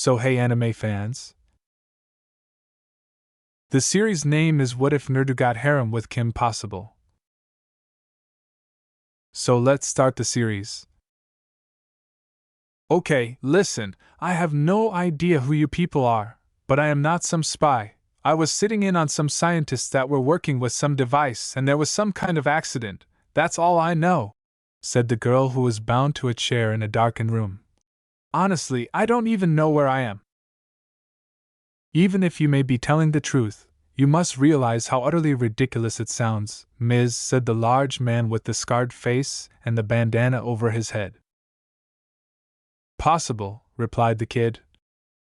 So hey anime fans. The series name is What If Naruto Got Harem with Kim Possible. So let's start the series. Okay, listen, I have no idea who you people are, but I am not some spy. I was sitting in on some scientists that were working with some device and there was some kind of accident. That's all I know, said the girl who was bound to a chair in a darkened room. Honestly, I don't even know where I am. Even if you may be telling the truth, you must realize how utterly ridiculous it sounds, Ms., said the large man with the scarred face and the bandana over his head. Possible, replied the kid.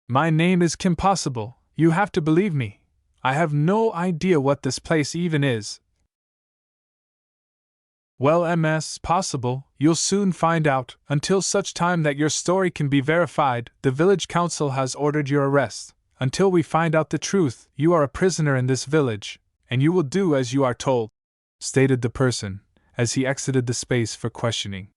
My name is Kim Possible, you have to believe me. I have no idea what this place even is. Well, Ms. Possible, you'll soon find out. Until such time that your story can be verified, the village council has ordered your arrest. Until we find out the truth, you are a prisoner in this village, and you will do as you are told, stated the person, as he exited the space for questioning.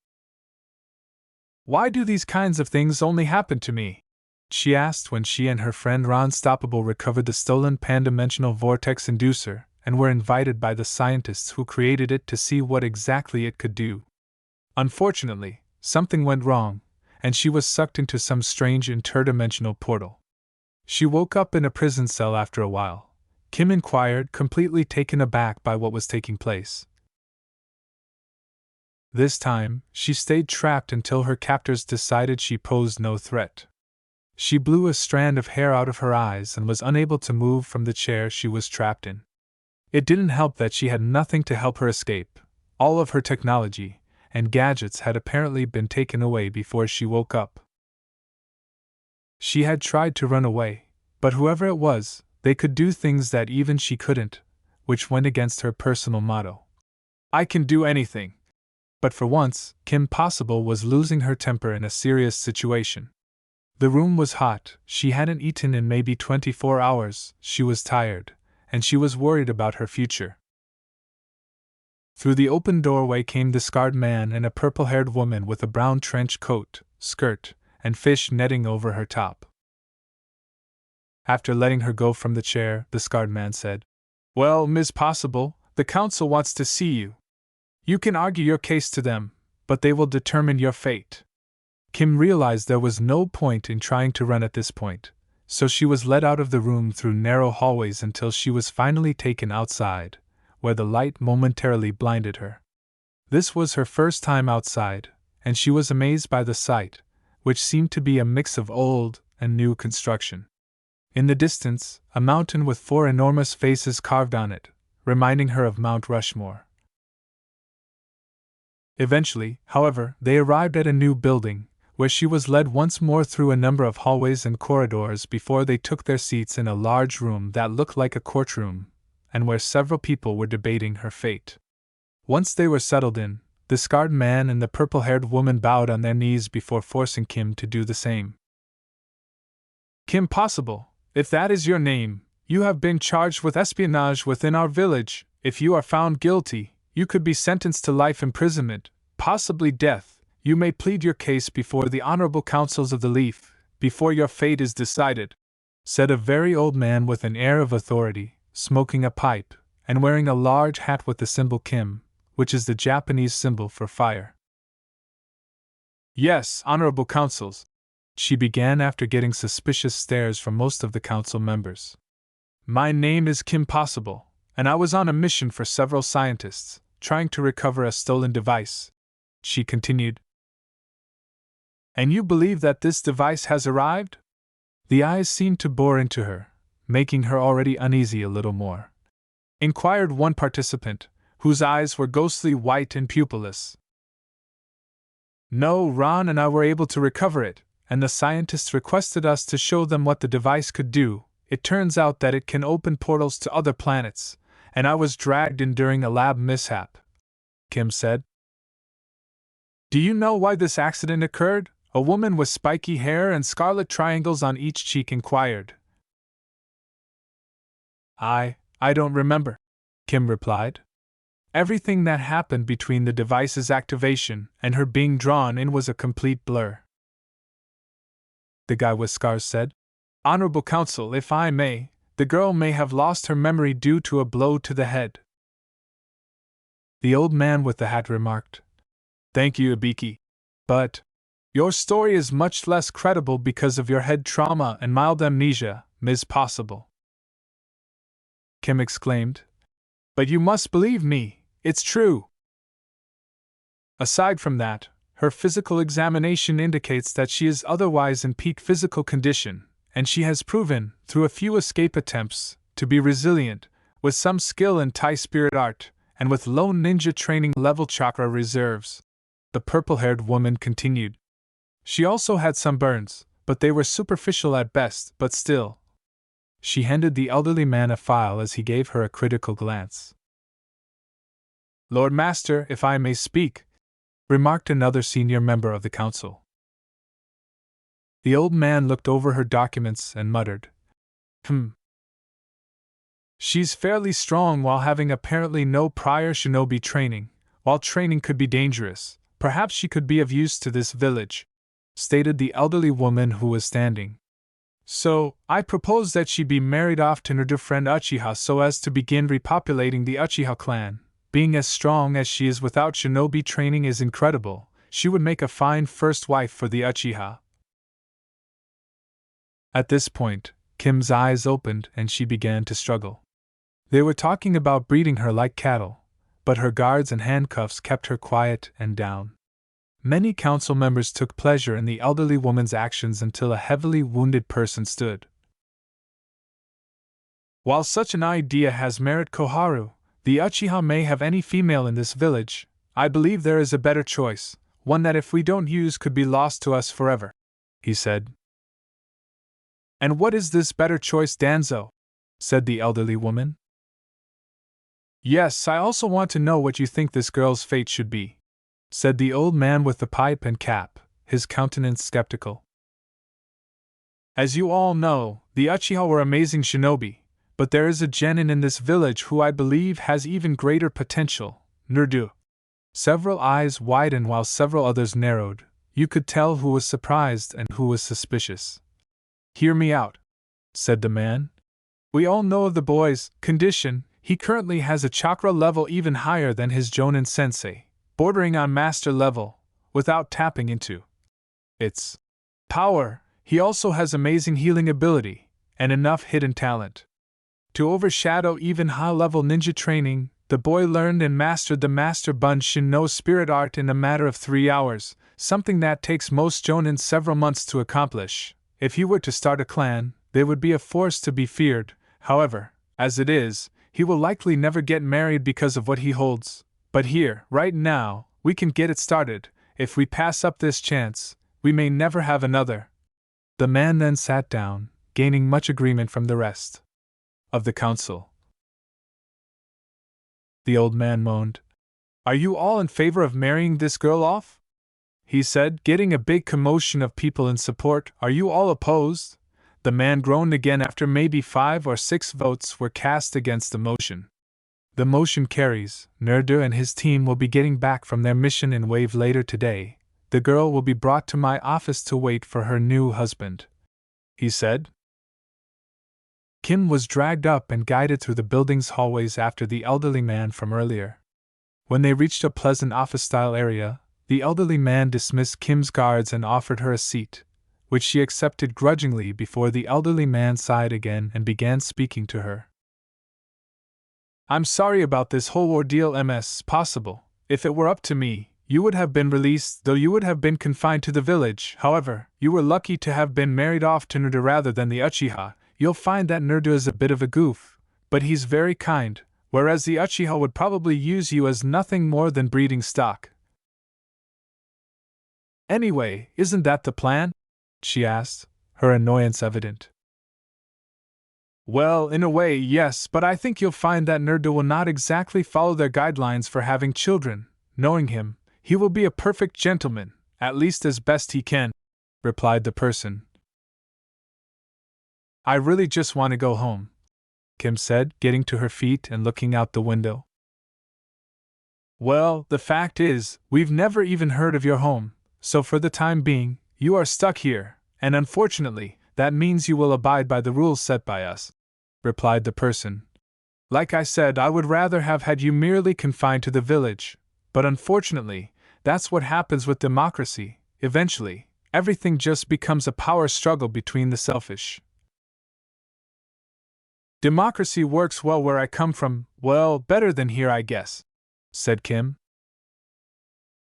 Why do these kinds of things only happen to me? She asked when she and her friend Ron Stoppable recovered the stolen pan-dimensional vortex inducer and were invited by the scientists who created it to see what exactly it could do. Unfortunately, something went wrong, and she was sucked into some strange interdimensional portal. She woke up in a prison cell after a while. Kim inquired, completely taken aback by what was taking place. This time, she stayed trapped until her captors decided she posed no threat. She blew a strand of hair out of her eyes and was unable to move from the chair she was trapped in. It didn't help that she had nothing to help her escape. All of her technology and gadgets had apparently been taken away before she woke up. She had tried to run away, but whoever it was, they could do things that even she couldn't, which went against her personal motto. I can do anything. But for once, Kim Possible was losing her temper in a serious situation. The room was hot, she hadn't eaten in maybe 24 hours, she was tired, and she was worried about her future. Through the open doorway came the scarred man and a purple-haired woman with a brown trench coat, skirt, and fish netting over her top. After letting her go from the chair, the scarred man said, Well, Ms. Possible, the council wants to see you. You can argue your case to them, but they will determine your fate. Kim realized there was no point in trying to run at this point, so she was led out of the room through narrow hallways until she was finally taken outside, where the light momentarily blinded her. This was her first time outside, and she was amazed by the sight, which seemed to be a mix of old and new construction. In the distance, a mountain with 4 enormous faces carved on it, reminding her of Mount Rushmore. Eventually, however, they arrived at a new building, where she was led once more through a number of hallways and corridors before they took their seats in a large room that looked like a courtroom, and where several people were debating her fate. Once they were settled in, the scarred man and the purple-haired woman bowed on their knees before forcing Kim to do the same. Kim Possible, if that is your name, you have been charged with espionage within our village. If you are found guilty, you could be sentenced to life imprisonment, possibly death. You may plead your case before the honorable councils of the Leaf, before your fate is decided, said a very old man with an air of authority, smoking a pipe, and wearing a large hat with the symbol Kim, which is the Japanese symbol for fire. Yes, honorable councils, she began after getting suspicious stares from most of the council members. My name is Kim Possible, and I was on a mission for several scientists, trying to recover a stolen device, she continued. And you believe that this device has arrived? The eyes seemed to bore into her, making her already uneasy a little more. Inquired one participant, whose eyes were ghostly white and pupilless. No, Ron and I were able to recover it, and the scientists requested us to show them what the device could do. It turns out that it can open portals to other planets, and I was dragged in during a lab mishap, Kim said. Do you know why this accident occurred? A woman with spiky hair and scarlet triangles on each cheek inquired. I don't remember, Kim replied. Everything that happened between the device's activation and her being drawn in was a complete blur. the guy with scars said. Honorable Counsel, if I may, the girl may have lost her memory due to a blow to the head. The old man with the hat remarked. Thank you, Ibiki. But your story is much less credible because of your head trauma and mild amnesia, Ms. Possible. Kim exclaimed. But you must believe me, it's true. Aside from that, her physical examination indicates that she is otherwise in peak physical condition, and she has proven, through a few escape attempts, to be resilient, with some skill in Thai spirit art, and with low ninja training level chakra reserves. The purple-haired woman continued. She also had some burns, but they were superficial at best, but still. She handed the elderly man a file as he gave her a critical glance. Lord Master, if I may speak, remarked another senior member of the council. The old man looked over her documents and muttered, She's fairly strong while having apparently no prior shinobi training. While training could be dangerous, perhaps she could be of use to this village, stated the elderly woman who was standing. So, I propose that she be married off to her friend Uchiha so as to begin repopulating the Uchiha clan. Being as strong as she is without shinobi training is incredible. She would make a fine first wife for the Uchiha. At this point, Kim's eyes opened and she began to struggle. They were talking about breeding her like cattle, but her guards and handcuffs kept her quiet and down. Many council members took pleasure in the elderly woman's actions until a heavily wounded person stood. While such an idea has merit, Koharu, the Uchiha may have any female in this village. I believe there is a better choice, one that if we don't use could be lost to us forever, he said. And what is this better choice, Danzo? Said the elderly woman. Yes, I also want to know what you think this girl's fate should be, said the old man with the pipe and cap, his countenance skeptical. As you all know, the Uchiha were amazing shinobi, but there is a genin in this village who I believe has even greater potential, Naruto. Several eyes widened while several others narrowed. You could tell who was surprised and who was suspicious. Hear me out, said the man. We all know of the boy's condition. He currently has a chakra level even higher than his Jonin sensei, bordering on master level, without tapping into its power. He also has amazing healing ability, and enough hidden talent to overshadow even high-level ninja training. The boy learned and mastered the Master Bunshin no spirit art in a matter of 3 hours, something that takes most Jonin several months to accomplish. If he were to start a clan, they would be a force to be feared. However, as it is, he will likely never get married because of what he holds. But here, right now, we can get it started. If we pass up this chance, we may never have another. The man then sat down, gaining much agreement from the rest of the council. The old man moaned. Are you all in favor of marrying this girl off? He said, getting a big commotion of people in support. Are you all opposed? The man groaned again after maybe 5 or 6 votes were cast against the motion. The motion carries. Naruto and his team will be getting back from their mission in Wave later today. The girl will be brought to my office to wait for her new husband, he said. Kim was dragged up and guided through the building's hallways after the elderly man from earlier. When they reached a pleasant office-style area, the elderly man dismissed Kim's guards and offered her a seat, which she accepted grudgingly before the elderly man sighed again and began speaking to her. I'm sorry about this whole ordeal, Ms. Possible. If it were up to me, you would have been released, though you would have been confined to the village. However, you were lucky to have been married off to Naruto rather than the Uchiha. You'll find that Naruto is a bit of a goof, but he's very kind, whereas the Uchiha would probably use you as nothing more than breeding stock. Anyway, isn't that the plan? She asked, her annoyance evident. Well, in a way, yes, but I think you'll find that Naruto will not exactly follow their guidelines for having children. Knowing him, he will be a perfect gentleman, at least as best he can, replied the person. I really just want to go home, Kim said, getting to her feet and looking out the window. Well, the fact is, we've never even heard of your home, so for the time being, you are stuck here. and unfortunately, that means you will abide by the rules set by us," replied the person. "Like I said, I would rather have had you merely confined to the village, but unfortunately, that's what happens with democracy. Eventually, everything just becomes a power struggle between the selfish. Democracy works well where I come from, well, better than here, I guess," said Kim.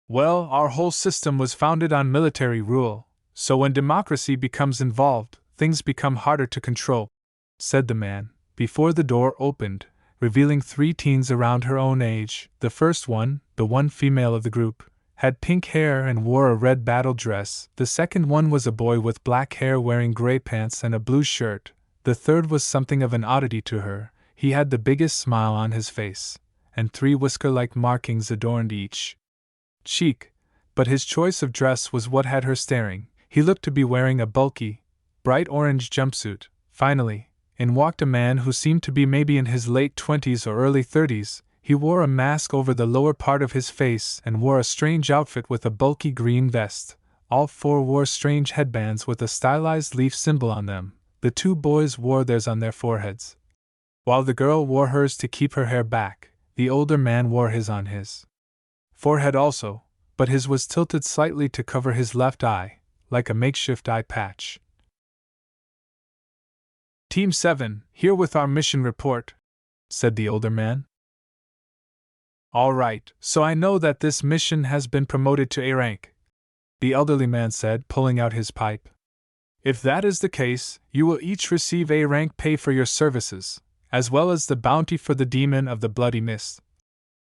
"Well, our whole system was founded on military rule, so when democracy becomes involved, things become harder to control," said the man, before the door opened, revealing 3 teens around her own age. The first one, the one female of the group, had pink hair and wore a red battle dress. The second one was a boy with black hair wearing gray pants and a blue shirt. The third was something of an oddity to her. He had the biggest smile on his face, and 3 whisker-like markings adorned each cheek, but his choice of dress was what had her staring. He looked to be wearing a bulky, bright orange jumpsuit. Finally, in walked a man who seemed to be maybe in his late 20s or early 30s. He wore a mask over the lower part of his face and wore a strange outfit with a bulky green vest. All 4 wore strange headbands with a stylized leaf symbol on them. The 2 boys wore theirs on their foreheads, while the girl wore hers to keep her hair back. The older man wore his on his forehead also, but his was tilted slightly to cover his left eye, like a makeshift eye patch. "Team 7, here with our mission report," said the older man. "All right, so I know that this mission has been promoted to A rank," the elderly man said, pulling out his pipe. "If that is the case, you will each receive A rank pay for your services, as well as the bounty for the Demon of the Bloody Mist,"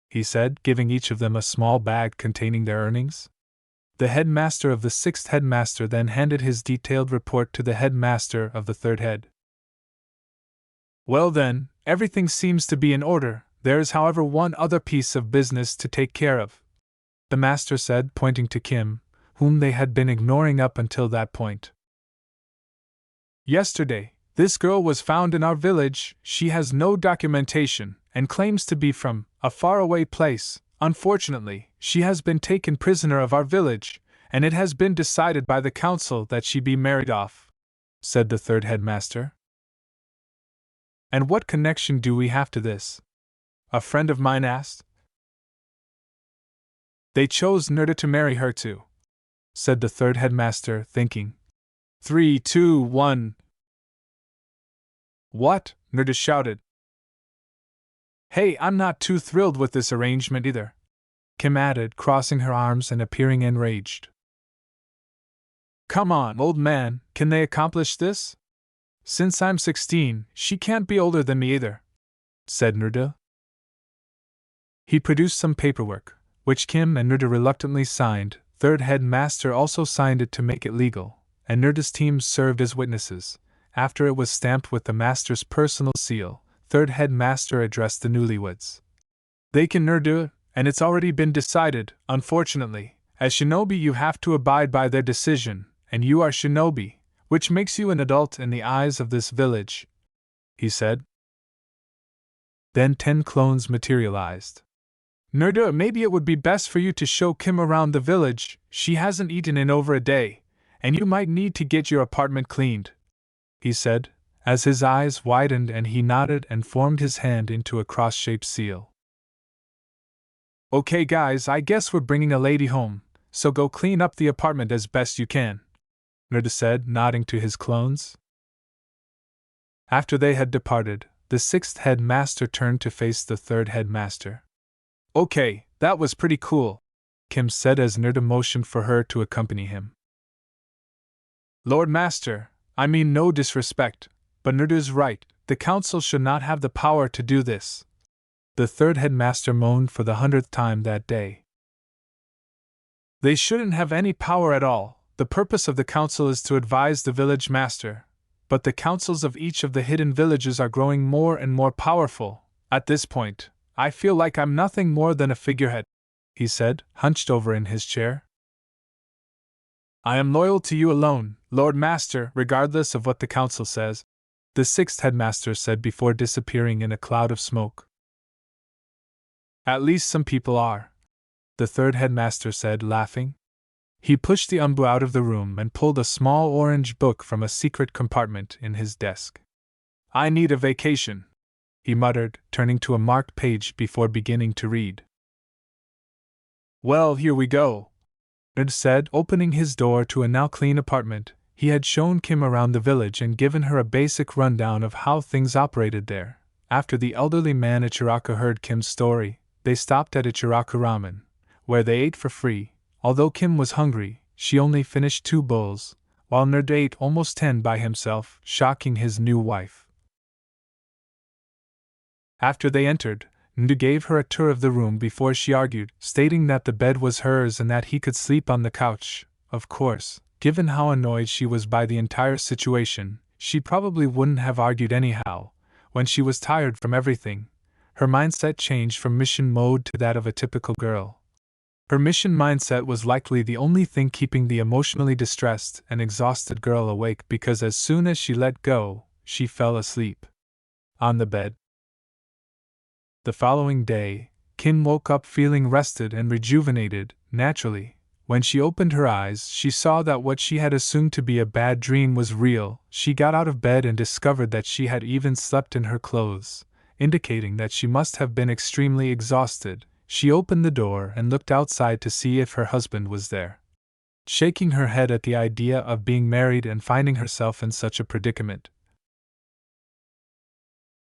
he said, giving each of them a small bag containing their earnings. The headmaster of the 6th headmaster then handed his detailed report to the headmaster of the 3rd head. "Well then, everything seems to be in order. There is, however, one other piece of business to take care of," the master said, pointing to Kim, whom they had been ignoring up until that point. "Yesterday, this girl was found in our village. She has no documentation and claims to be from a faraway place. Unfortunately, she has been taken prisoner of our village, and it has been decided by the council that she be married off," said the 3rd headmaster. "And what connection do we have to this?" a friend of mine asked. "They chose Nerda to marry her to," said the 3rd headmaster, thinking. 3, 2, 1. "What?" Nerda shouted. "Hey, I'm not too thrilled with this arrangement either," Kim added, crossing her arms and appearing enraged. "Come on, old man, can they accomplish this? Since I'm 16, she can't be older than me either," said Nerda. He produced some paperwork, which Kim and Nerda reluctantly signed. 3rd headmaster also signed it to make it legal, and Nerda's team served as witnesses. After it was stamped with the master's personal seal, 3rd headmaster addressed the newlyweds. "They can Nerda, and it's already been decided. Unfortunately, as shinobi you have to abide by their decision, and you are shinobi, which makes you an adult in the eyes of this village," he said. Then 10 clones materialized. "Nerda, maybe it would be best for you to show Kim around the village. She hasn't eaten in over a day, and you might need to get your apartment cleaned," he said, as his eyes widened and he nodded and formed his hand into a cross-shaped seal. "Okay guys, I guess we're bringing a lady home, so go clean up the apartment as best you can," Nerda said, nodding to his clones. After they had departed, the 6th headmaster turned to face the 3rd headmaster. "Okay, that was pretty cool," Kim said as Nerda motioned for her to accompany him. "Lord Master, I mean no disrespect, but Nerda's right, the council should not have the power to do this," the 3rd headmaster moaned for the 100th time that day. "They shouldn't have any power at all. The purpose of the council is to advise the village master, but the councils of each of the hidden villages are growing more and more powerful. At this point, I feel like I'm nothing more than a figurehead," he said, hunched over in his chair. "I am loyal to you alone, Lord Master, regardless of what the council says," the 6th headmaster said before disappearing in a cloud of smoke. "At least some people are," the 3rd headmaster said, laughing. He pushed the umbu out of the room and pulled a small orange book from a secret compartment in his desk. I need a vacation, he muttered, turning to a marked page before beginning to read. Well, here we go, Ned said, opening his door to a now clean apartment. He had shown Kim around the village and given her a basic rundown of how things operated there. After the elderly man Ichiraka heard Kim's story, they stopped at Ichiraka Ramen, where they ate for free. Although Kim was hungry, she only finished 2 bowls, while Nerd ate almost 10 by himself, shocking his new wife. After they entered, Ndu gave her a tour of the room before she argued, stating that the bed was hers and that he could sleep on the couch. Of course, given how annoyed she was by the entire situation, she probably wouldn't have argued anyhow. When she was tired from everything, her mindset changed from mission mode to that of a typical girl. Her mission mindset was likely the only thing keeping the emotionally distressed and exhausted girl awake, because as soon as she let go, she fell asleep on the bed. The following day, Kim woke up feeling rested and rejuvenated. Naturally, when she opened her eyes, she saw that what she had assumed to be a bad dream was real. She got out of bed and discovered that she had even slept in her clothes, indicating that she must have been extremely exhausted. She opened the door and looked outside to see if her husband was there. Shaking her head at the idea of being married and finding herself in such a predicament,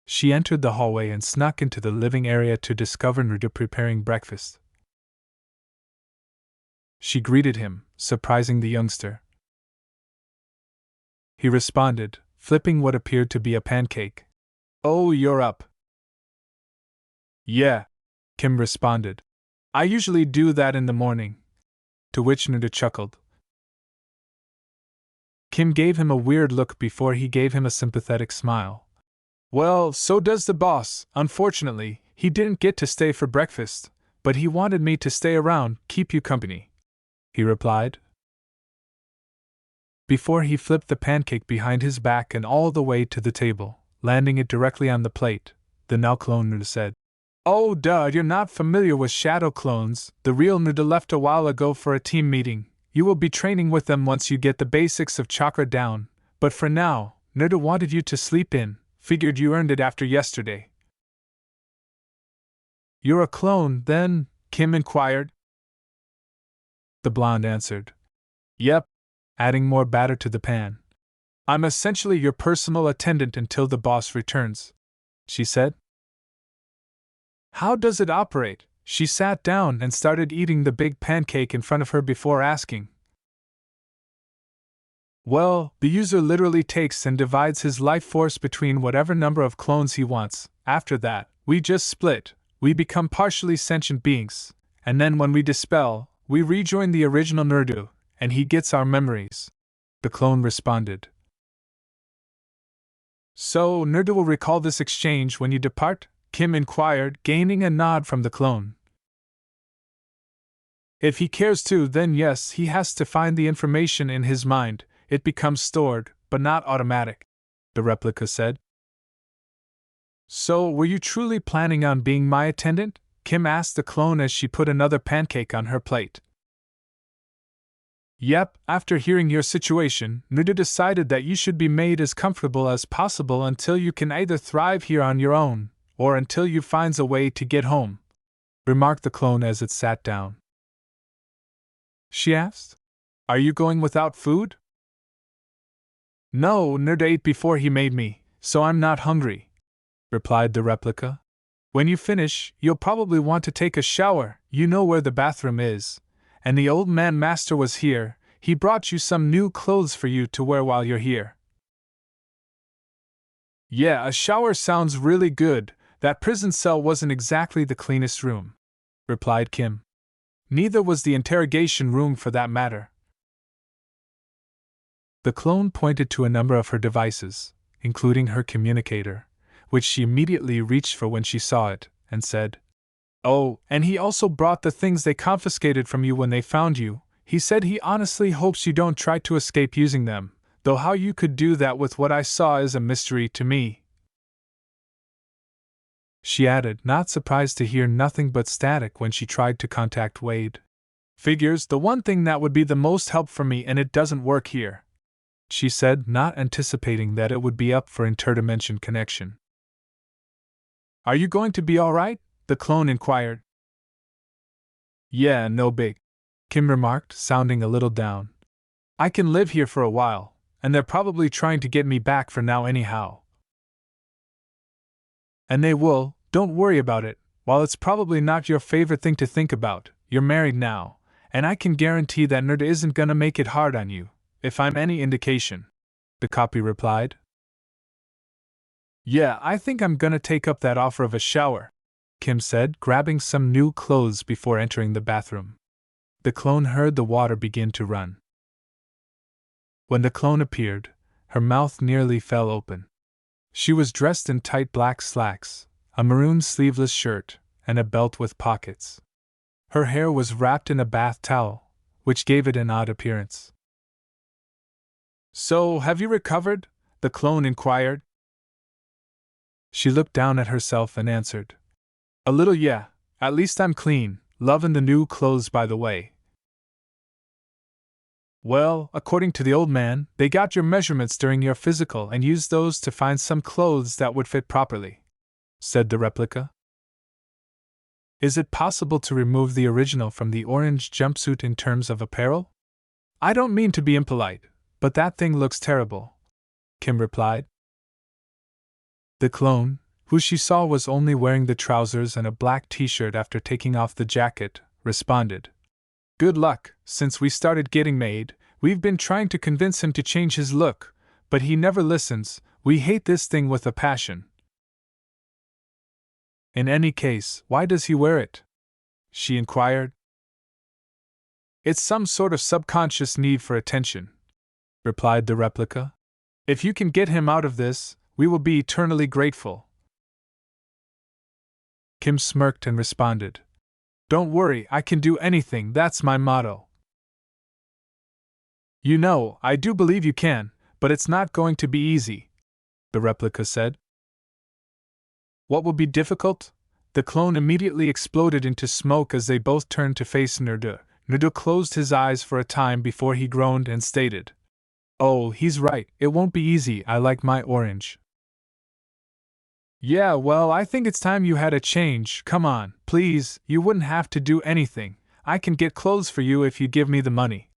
she entered the hallway and snuck into the living area to discover Naruto preparing breakfast. She greeted him, surprising the youngster. He responded, flipping what appeared to be a pancake. Oh, you're up. Yeah, Kim responded. I usually do that in the morning. To which Naruto chuckled. Kim gave him a weird look before he gave him a sympathetic smile. Well, so does the boss. Unfortunately, he didn't get to stay for breakfast, but he wanted me to stay around, keep you company, he replied. Before he flipped the pancake behind his back and all the way to the table, landing it directly on the plate, the now clone Naruto said, Oh duh, you're not familiar with shadow clones. The real Naruto left a while ago for a team meeting. You will be training with them once you get the basics of chakra down, but for now, Naruto wanted you to sleep in. Figured you earned it after yesterday. You're a clone, then? Kim inquired. The blonde answered. Yep, adding more batter to the pan. I'm essentially your personal attendant until the boss returns, she said. How does it operate? She sat down and started eating the big pancake in front of her before asking. Well, the user literally takes and divides his life force between whatever number of clones he wants. After that, we just split. We become partially sentient beings. And then when we dispel, we rejoin the original Naruto, and he gets our memories. The clone responded. So, Naruto will recall this exchange when you depart? Kim inquired, gaining a nod from the clone. If he cares to, then yes, he has to find the information in his mind. It becomes stored, but not automatic, the replica said. So, were you truly planning on being my attendant? Kim asked the clone as she put another pancake on her plate. Yep, after hearing your situation, Naruto decided that you should be made as comfortable as possible until you can either thrive here on your own, or until you finds a way to get home, remarked the clone as it sat down. She asked, Are you going without food? No, Naruto ate before he made me, so I'm not hungry, replied the replica. When you finish, you'll probably want to take a shower. You know where the bathroom is. And the old man master was here. He brought you some new clothes for you to wear while you're here. Yeah, a shower sounds really good. That prison cell wasn't exactly the cleanest room, replied Kim. Neither was the interrogation room for that matter. The clone pointed to a number of her devices, including her communicator, which she immediately reached for when she saw it, and said, Oh, and he also brought the things they confiscated from you when they found you. He said he honestly hopes you don't try to escape using them, though how you could do that with what I saw is a mystery to me. She added, not surprised to hear nothing but static when she tried to contact Wade. Figures, the one thing that would be the most help for me, and it doesn't work here, she said, not anticipating that it would be up for interdimension connection. Are you going to be alright? The clone inquired. Yeah, no big, Kim remarked, sounding a little down. I can live here for a while, and they're probably trying to get me back for now anyhow. And they will, don't worry about it. While it's probably not your favorite thing to think about, you're married now, and I can guarantee that Nerd isn't gonna make it hard on you, if I'm any indication, the copy replied. Yeah, I think I'm gonna take up that offer of a shower, Kim said, grabbing some new clothes before entering the bathroom. The clone heard the water begin to run. When the clone appeared, her mouth nearly fell open. She was dressed in tight black slacks, a maroon sleeveless shirt, and a belt with pockets. Her hair was wrapped in a bath towel, which gave it an odd appearance. So, have you recovered? The clone inquired. She looked down at herself and answered. A little, yeah. At least I'm clean, lovin' the new clothes by the way. Well, according to the old man, they got your measurements during your physical and used those to find some clothes that would fit properly, said the replica. Is it possible to remove the original from the orange jumpsuit in terms of apparel? I don't mean to be impolite, but that thing looks terrible, Kim replied. The clone, who she saw was only wearing the trousers and a black t-shirt after taking off the jacket, responded. Good luck. Since we started getting made, we've been trying to convince him to change his look, but he never listens. We hate this thing with a passion. In any case, why does he wear it? She inquired. It's some sort of subconscious need for attention, replied the replica. If you can get him out of this, we will be eternally grateful. Kim smirked and responded. Don't worry, I can do anything, that's my motto. You know, I do believe you can, but it's not going to be easy, the replica said. What will be difficult? The clone immediately exploded into smoke as they both turned to face Nerdu. Nerdu closed his eyes for a time before he groaned and stated. Oh, he's right, it won't be easy, I like my orange. Yeah, well, I think it's time you had a change, come on, please, you wouldn't have to do anything, I can get clothes for you if you give me the money,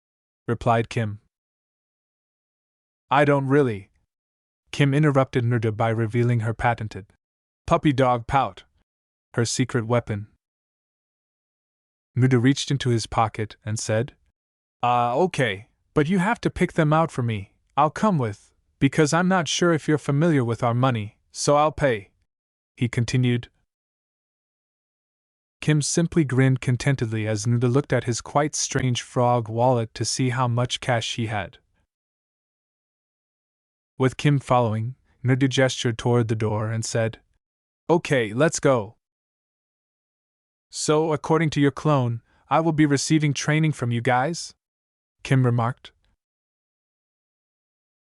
replied Kim. I don't really. Kim interrupted Nerdu by revealing her patented puppy dog pout, her secret weapon. Nerdu reached into his pocket and said, okay, but you have to pick them out for me, I'll come with, because I'm not sure if you're familiar with our money, so I'll pay, he continued. Kim simply grinned contentedly as Nerdu looked at his quite strange frog wallet to see how much cash he had. With Kim following, Nerdu gestured toward the door and said, Okay, let's go. So, according to your clone, I will be receiving training from you guys? Kim remarked.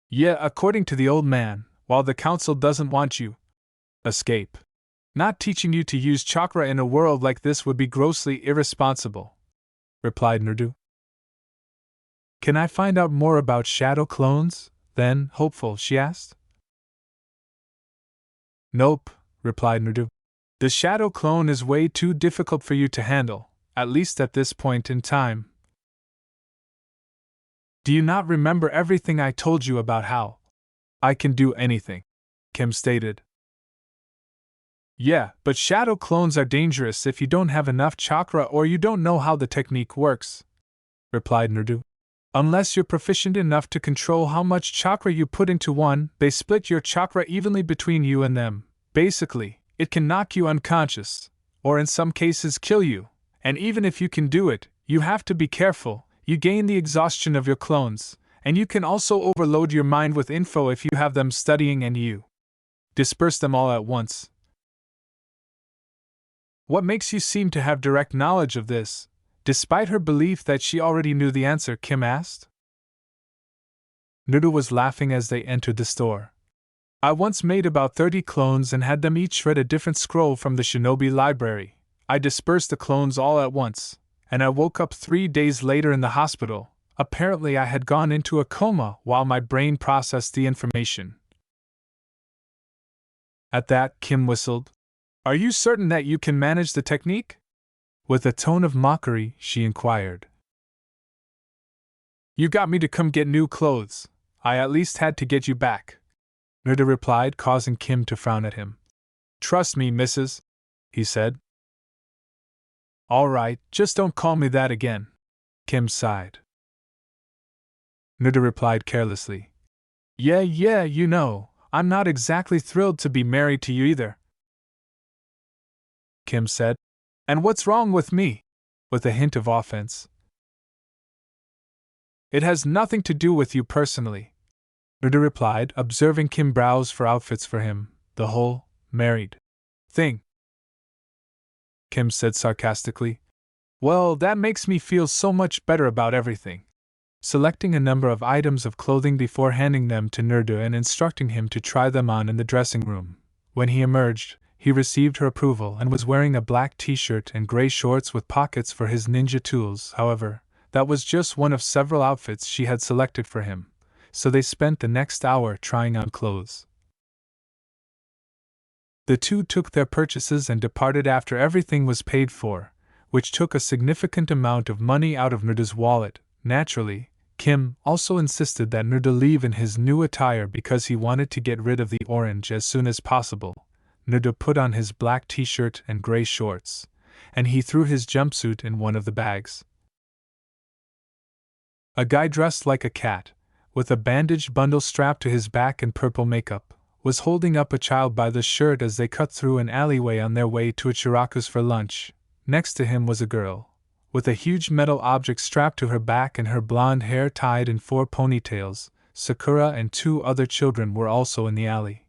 Yeah, according to the old man, while the council doesn't want you. Escape. Not teaching you to use chakra in a world like this would be grossly irresponsible, replied Nerdu. Can I find out more about shadow clones, then, hopeful, she asked. Nope, replied Nerdu. The shadow clone is way too difficult for you to handle, at least at this point in time. Do you not remember everything I told you about how I can do anything? Kim stated. Yeah, but shadow clones are dangerous if you don't have enough chakra or you don't know how the technique works, replied Nerdu. Unless you're proficient enough to control how much chakra you put into one, they split your chakra evenly between you and them. Basically, it can knock you unconscious, or in some cases kill you, and even if you can do it, you have to be careful. You gain the exhaustion of your clones, and you can also overload your mind with info if you have them studying and you disperse them all at once. What makes you seem to have direct knowledge of this, despite her belief that she already knew the answer? Kim asked. Nerdu was laughing as they entered the store. I once made about 30 clones and had them each read a different scroll from the shinobi library. I dispersed the clones all at once, and I woke up 3 days later in the hospital. Apparently, I had gone into a coma while my brain processed the information. At that, Kim whistled. Are you certain that you can manage the technique? With a tone of mockery, she inquired. You got me to come get new clothes. I at least had to get you back, Nerda replied, causing Kim to frown at him. Trust me, missus, he said. All right, just don't call me that again, Kim sighed. Nerda replied carelessly. Yeah, you know, I'm not exactly thrilled to be married to you either, Kim said. And what's wrong with me? With a hint of offense. It has nothing to do with you personally, Nerda replied, observing Kim browse for outfits for him, the whole married thing. Kim said sarcastically. Well, that makes me feel so much better about everything. Selecting a number of items of clothing before handing them to Nerda and instructing him to try them on in the dressing room. When he emerged, he received her approval and was wearing a black t-shirt and gray shorts with pockets for his ninja tools. However, that was just one of several outfits she had selected for him, so they spent the next hour trying on clothes. The two took their purchases and departed after everything was paid for, which took a significant amount of money out of Nerda's wallet. Naturally, Kim also insisted that Nerda leave in his new attire because he wanted to get rid of the orange as soon as possible. Nerda put on his black t-shirt and gray shorts, and he threw his jumpsuit in one of the bags. A guy dressed like a cat, with a bandaged bundle strapped to his back and purple makeup, was holding up a child by the shirt as they cut through an alleyway on their way to a Chiraku's for lunch. Next to him was a girl, with a huge metal object strapped to her back and her blonde hair tied in 4 ponytails. Sakura and 2 other children were also in the alley.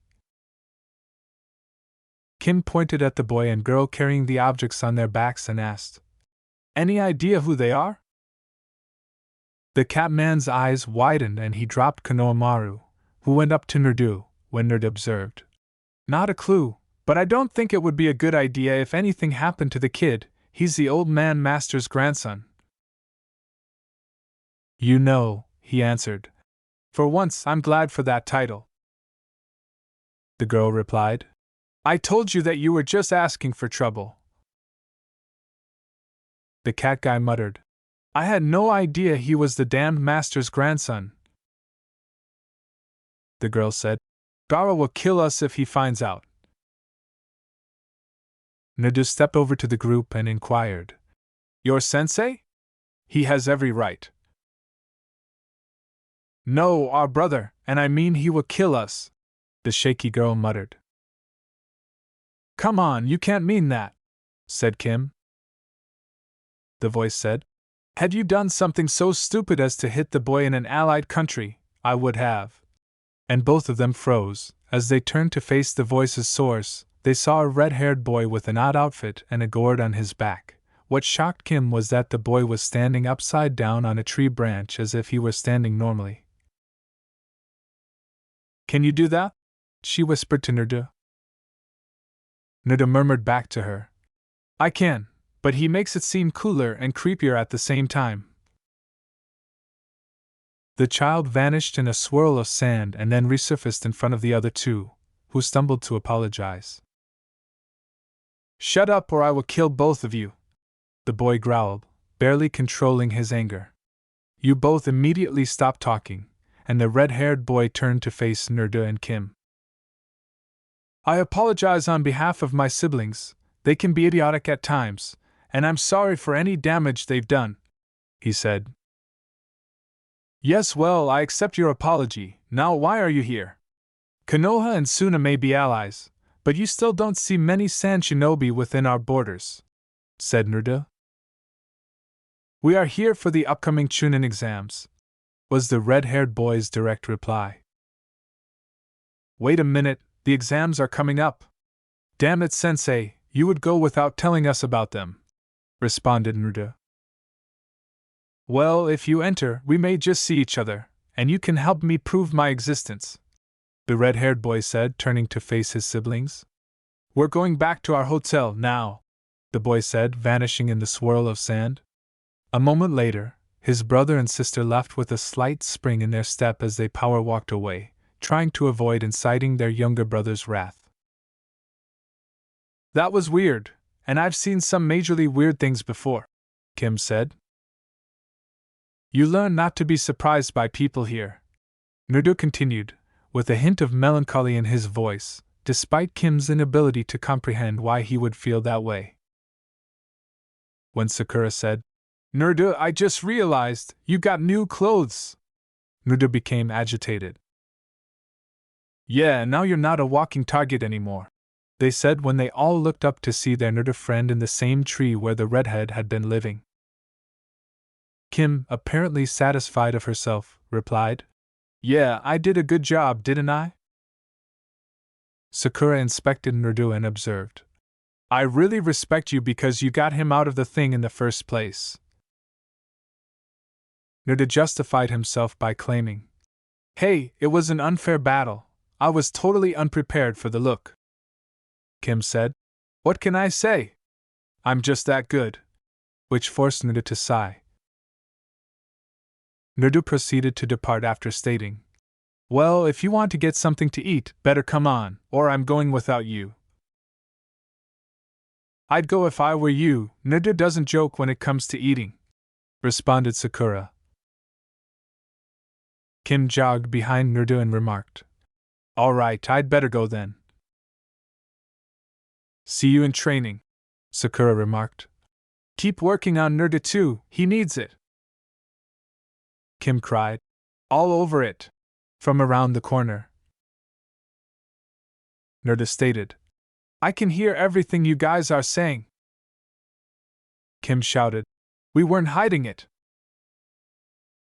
Kim pointed at the boy and girl carrying the objects on their backs and asked, Any idea who they are? The Catman's eyes widened and he dropped Konohamaru, who went up to Nerdu, when Nerdu observed. Not a clue, but I don't think it would be a good idea if anything happened to the kid. He's the old man master's grandson. You know, he answered. For once, I'm glad for that title. The girl replied. I told you that you were just asking for trouble. The cat guy muttered. I had no idea he was the damned master's grandson. The girl said. Gara will kill us if he finds out. Nerdu stepped over to the group and inquired. Your sensei? He has every right. No, our brother, and I mean he will kill us, the shaky girl muttered. Come on, you can't mean that, said Kim. The voice said. Had you done something so stupid as to hit the boy in an allied country, I would have. And both of them froze. As they turned to face the voice's source, they saw a red-haired boy with an odd outfit and a gourd on his back. What shocked Kim was that the boy was standing upside down on a tree branch as if he were standing normally. Can you do that? She whispered to Nerdu. Nerdu murmured back to her. I can, but he makes it seem cooler and creepier at the same time. The child vanished in a swirl of sand and then resurfaced in front of the other two, who stumbled to apologize. Shut up or I will kill both of you, the boy growled, barely controlling his anger. You both immediately stopped talking, and the red-haired boy turned to face Nerdu and Kim. I apologize on behalf of my siblings. They can be idiotic at times, and I'm sorry for any damage they've done, he said. Yes, well, I accept your apology. Now why are you here? Konoha and Suna may be allies, but you still don't see many sand shinobi within our borders, said Nerdu. We are here for the upcoming Chunin exams, was the red-haired boy's direct reply. Wait a minute, the exams are coming up. Damn it, sensei, you would go without telling us about them, responded Nerdu. Well, if you enter, we may just see each other, and you can help me prove my existence, the red-haired boy said, turning to face his siblings. We're going back to our hotel now, the boy said, vanishing in the swirl of sand. A moment later, his brother and sister left with a slight spring in their step as they power walked away, trying to avoid inciting their younger brother's wrath. That was weird, and I've seen some majorly weird things before, Kim said. You learn not to be surprised by people here, Naruto continued, with a hint of melancholy in his voice, despite Kim's inability to comprehend why he would feel that way. When Sakura said, Naruto, I just realized you got new clothes, Naruto became agitated. Yeah, now you're not a walking target anymore, they said when they all looked up to see their Naruto friend in the same tree where the redhead had been living. Kim, apparently satisfied of herself, replied, Yeah, I did a good job, didn't I? Sakura inspected Naruto and observed, I really respect you because you got him out of the thing in the first place. Naruto justified himself by claiming, Hey, it was an unfair battle. I was totally unprepared for the look. Kim said, What can I say? I'm just that good. Which forced Naruto to sigh. Naruto proceeded to depart after stating, Well, if you want to get something to eat, better come on, or I'm going without you. I'd go if I were you, Naruto doesn't joke when it comes to eating, responded Sakura. Kim jogged behind Naruto and remarked, All right, I'd better go then. See you in training, Sakura remarked. Keep working on Naruto too, he needs it. Kim cried, All over it, from around the corner. Naruto stated, I can hear everything you guys are saying. Kim shouted, We weren't hiding it.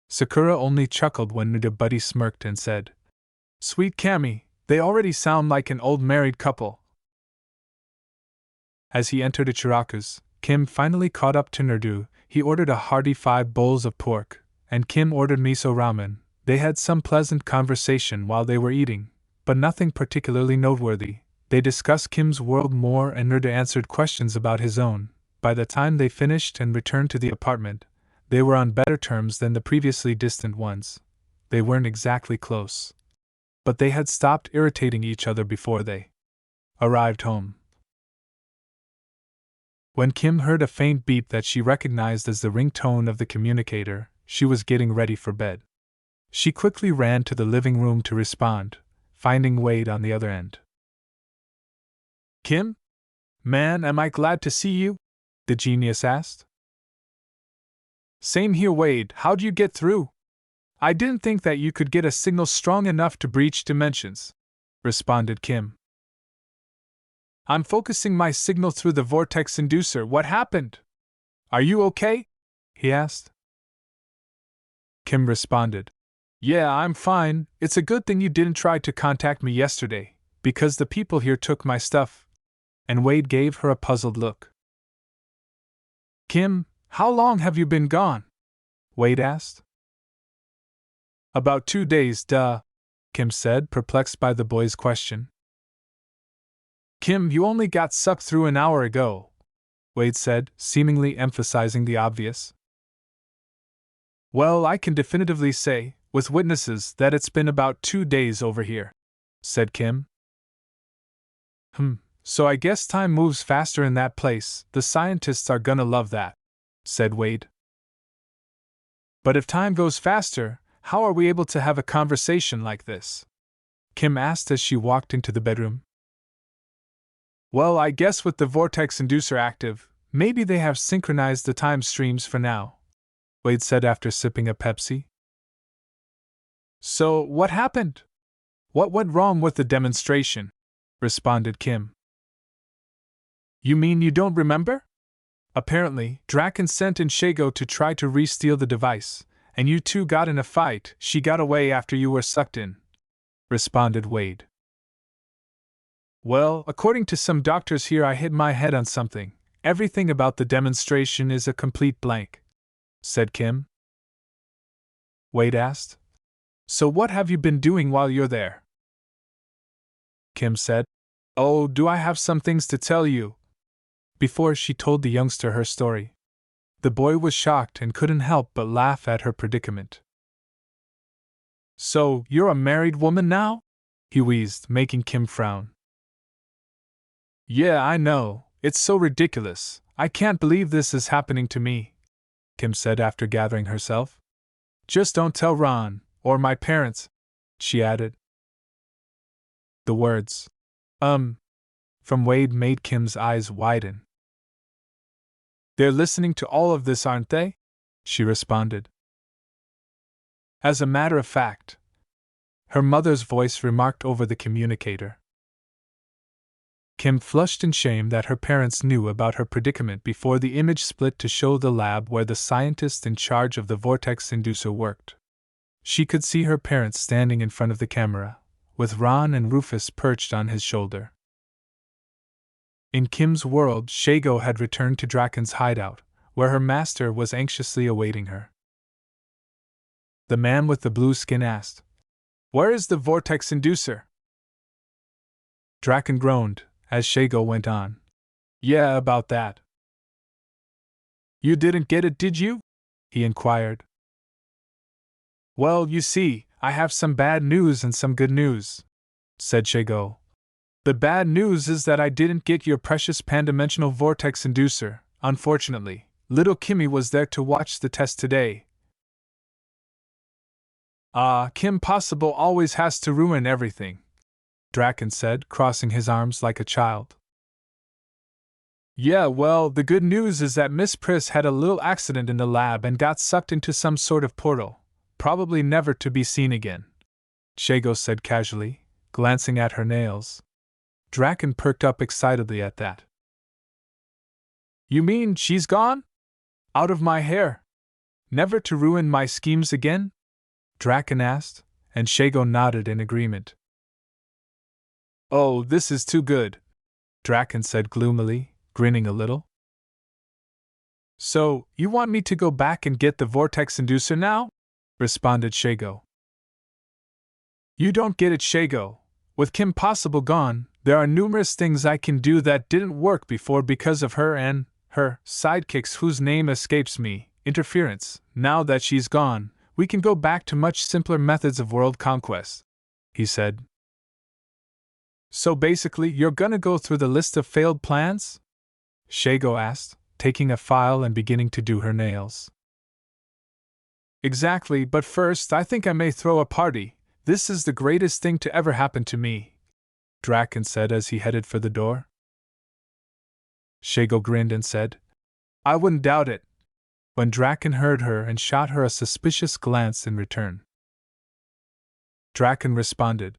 Sakura only chuckled when Naruto Buddy smirked and said, Sweet Kami, they already sound like an old married couple. As he entered Ichiraku's, Kim finally caught up to Naruto. He ordered a hearty 5 bowls of pork, and Kim ordered miso ramen. They had some pleasant conversation while they were eating, but nothing particularly noteworthy. They discussed Kim's world more and Naruto answered questions about his own. By the time they finished and returned to the apartment, they were on better terms than the previously distant ones. They weren't exactly close, but they had stopped irritating each other before they arrived home. When Kim heard a faint beep that she recognized as the ringtone of the communicator, she was getting ready for bed. She quickly ran to the living room to respond, finding Wade on the other end. Kim? Man, am I glad to see you? The genius asked. Same here, Wade. How'd you get through? I didn't think that you could get a signal strong enough to breach dimensions, responded Kim. I'm focusing my signal through the vortex inducer. What happened? Are you okay? He asked. Kim responded, Yeah, I'm fine. It's a good thing you didn't try to contact me yesterday, because the people here took my stuff. And Wade gave her a puzzled look. Kim, how long have you been gone? Wade asked. About 2 days, duh, Kim said, perplexed by the boy's question. Kim, you only got sucked through an hour ago, Wade said, seemingly emphasizing the obvious. Well, I can definitively say, with witnesses, that it's been about 2 days over here, said Kim. So I guess time moves faster in that place. The scientists are gonna love that, said Wade. But if time goes faster, how are we able to have a conversation like this? Kim asked as she walked into the bedroom. Well, I guess with the vortex inducer active, maybe they have synchronized the time streams for now, Wade said after sipping a Pepsi. So, what happened? What went wrong with the demonstration? Responded Kim. You mean you don't remember? Apparently, Draken sent in Shago to try to re-steal the device, and you two got in a fight. She got away after you were sucked in, responded Wade. Well, according to some doctors here, I hit my head on something. Everything about the demonstration is a complete blank, said Kim. Wade asked. So what have you been doing while you're there? Kim said. Oh, do I have some things to tell you? Before she told the youngster her story. The boy was shocked and couldn't help but laugh at her predicament. So, you're a married woman now? He wheezed, making Kim frown. Yeah, I know, it's so ridiculous. I can't believe this is happening to me, Kim said after gathering herself. Just don't tell Ron, or my parents, she added. The words, from Wade made Kim's eyes widen. They're listening to all of this, aren't they? She responded. As a matter of fact, her mother's voice remarked over the communicator. Kim flushed in shame that her parents knew about her predicament before the image split to show the lab where the scientist in charge of the vortex inducer worked. She could see her parents standing in front of the camera, with Ron and Rufus perched on his shoulder. In Kim's world, Shago had returned to Draken's hideout, where her master was anxiously awaiting her. The man with the blue skin asked, "Where is the vortex inducer?" Draken groaned, as Shago went on. Yeah, about that. You didn't get it, did you? He inquired. Well, you see, I have some bad news and some good news, said Shago. The bad news is that I didn't get your precious pan-dimensional vortex inducer, unfortunately. Little Kimmy was there to watch the test today. Kim Possible always has to ruin everything, Draken said, crossing his arms like a child. Yeah, well, the good news is that Miss Priss had a little accident in the lab and got sucked into some sort of portal, probably never to be seen again, Shago said casually, glancing at her nails. Draken perked up excitedly at that. You mean she's gone? Out of my hair? Never to ruin my schemes again? Draken asked, and Shago nodded in agreement. Oh, this is too good, Draken said gloomily, grinning a little. So, you want me to go back and get the vortex inducer now? Responded Shago. You don't get it, Shago. With Kim Possible gone, there are numerous things I can do that didn't work before because of her and her sidekicks whose name escapes me, interference. Now that she's gone, we can go back to much simpler methods of world conquest, he said. So basically, you're gonna go through the list of failed plans? Shago asked, taking a file and beginning to do her nails. Exactly, but first I think I may throw a party. This is the greatest thing to ever happen to me, Draken said as he headed for the door. Shago grinned and said, I wouldn't doubt it, when Draken heard her and shot her a suspicious glance in return. Draken responded,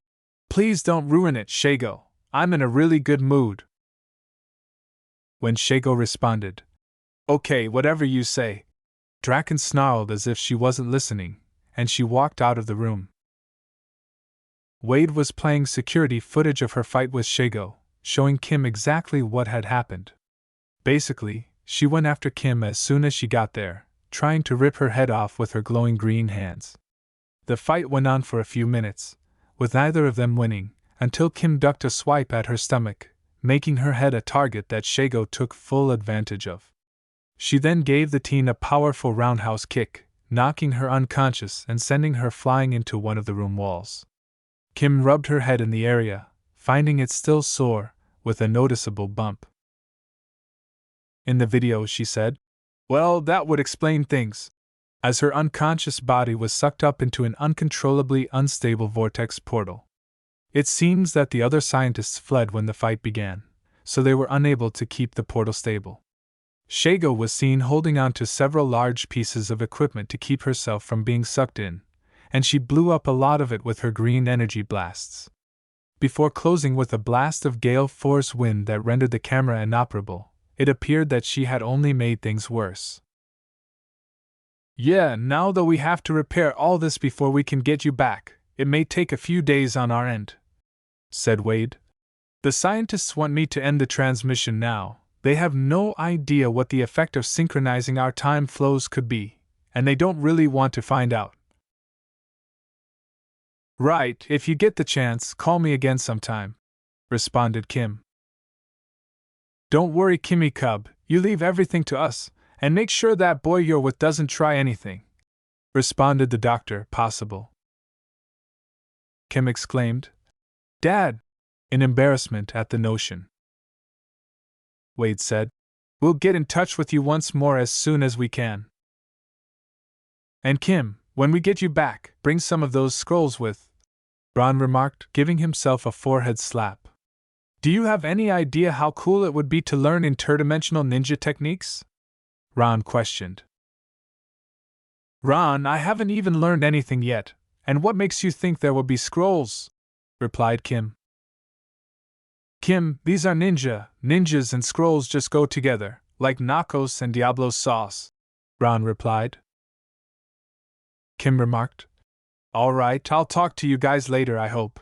Please don't ruin it, Shago. I'm in a really good mood. When Shago responded, Okay, whatever you say, Draken snarled as if she wasn't listening, and she walked out of the room. Wade was playing security footage of her fight with Shago, showing Kim exactly what had happened. Basically, she went after Kim as soon as she got there, trying to rip her head off with her glowing green hands. The fight went on for a few minutes, with neither of them winning, until Kim ducked a swipe at her stomach, making her head a target that Shago took full advantage of. She then gave the teen a powerful roundhouse kick, knocking her unconscious and sending her flying into one of the room walls. Kim rubbed her head in the area, finding it still sore, with a noticeable bump. In the video, she said, Well, that would explain things, as her unconscious body was sucked up into an uncontrollably unstable vortex portal. It seems that the other scientists fled when the fight began, so they were unable to keep the portal stable. Shago was seen holding on to several large pieces of equipment to keep herself from being sucked in, and she blew up a lot of it with her green energy blasts. Before closing with a blast of gale force wind that rendered the camera inoperable, it appeared that she had only made things worse. Yeah, now though we have to repair all this before we can get you back, it may take a few days on our end, said Wade. The scientists want me to end the transmission now. They have no idea what the effect of synchronizing our time flows could be, and they don't really want to find out. Right, if you get the chance, call me again sometime, responded Kim. Don't worry, Kimmy Cub, you leave everything to us, And make sure that boy you're with doesn't try anything," responded the doctor. "Possible?" Kim exclaimed. "Dad!" in embarrassment at the notion. Wade said, "We'll get in touch with you once more as soon as we can. And Kim, when we get you back, bring some of those scrolls with," Ron remarked, giving himself a forehead slap. "Do you have any idea how cool it would be to learn interdimensional ninja techniques?" Ron questioned. "Ron, I haven't even learned anything yet, and what makes you think there will be scrolls?" replied Kim. "Kim, these are ninja. Ninjas and scrolls just go together, like nachos and Diablo sauce," Ron replied. Kim remarked, "All right, I'll talk to you guys later, I hope."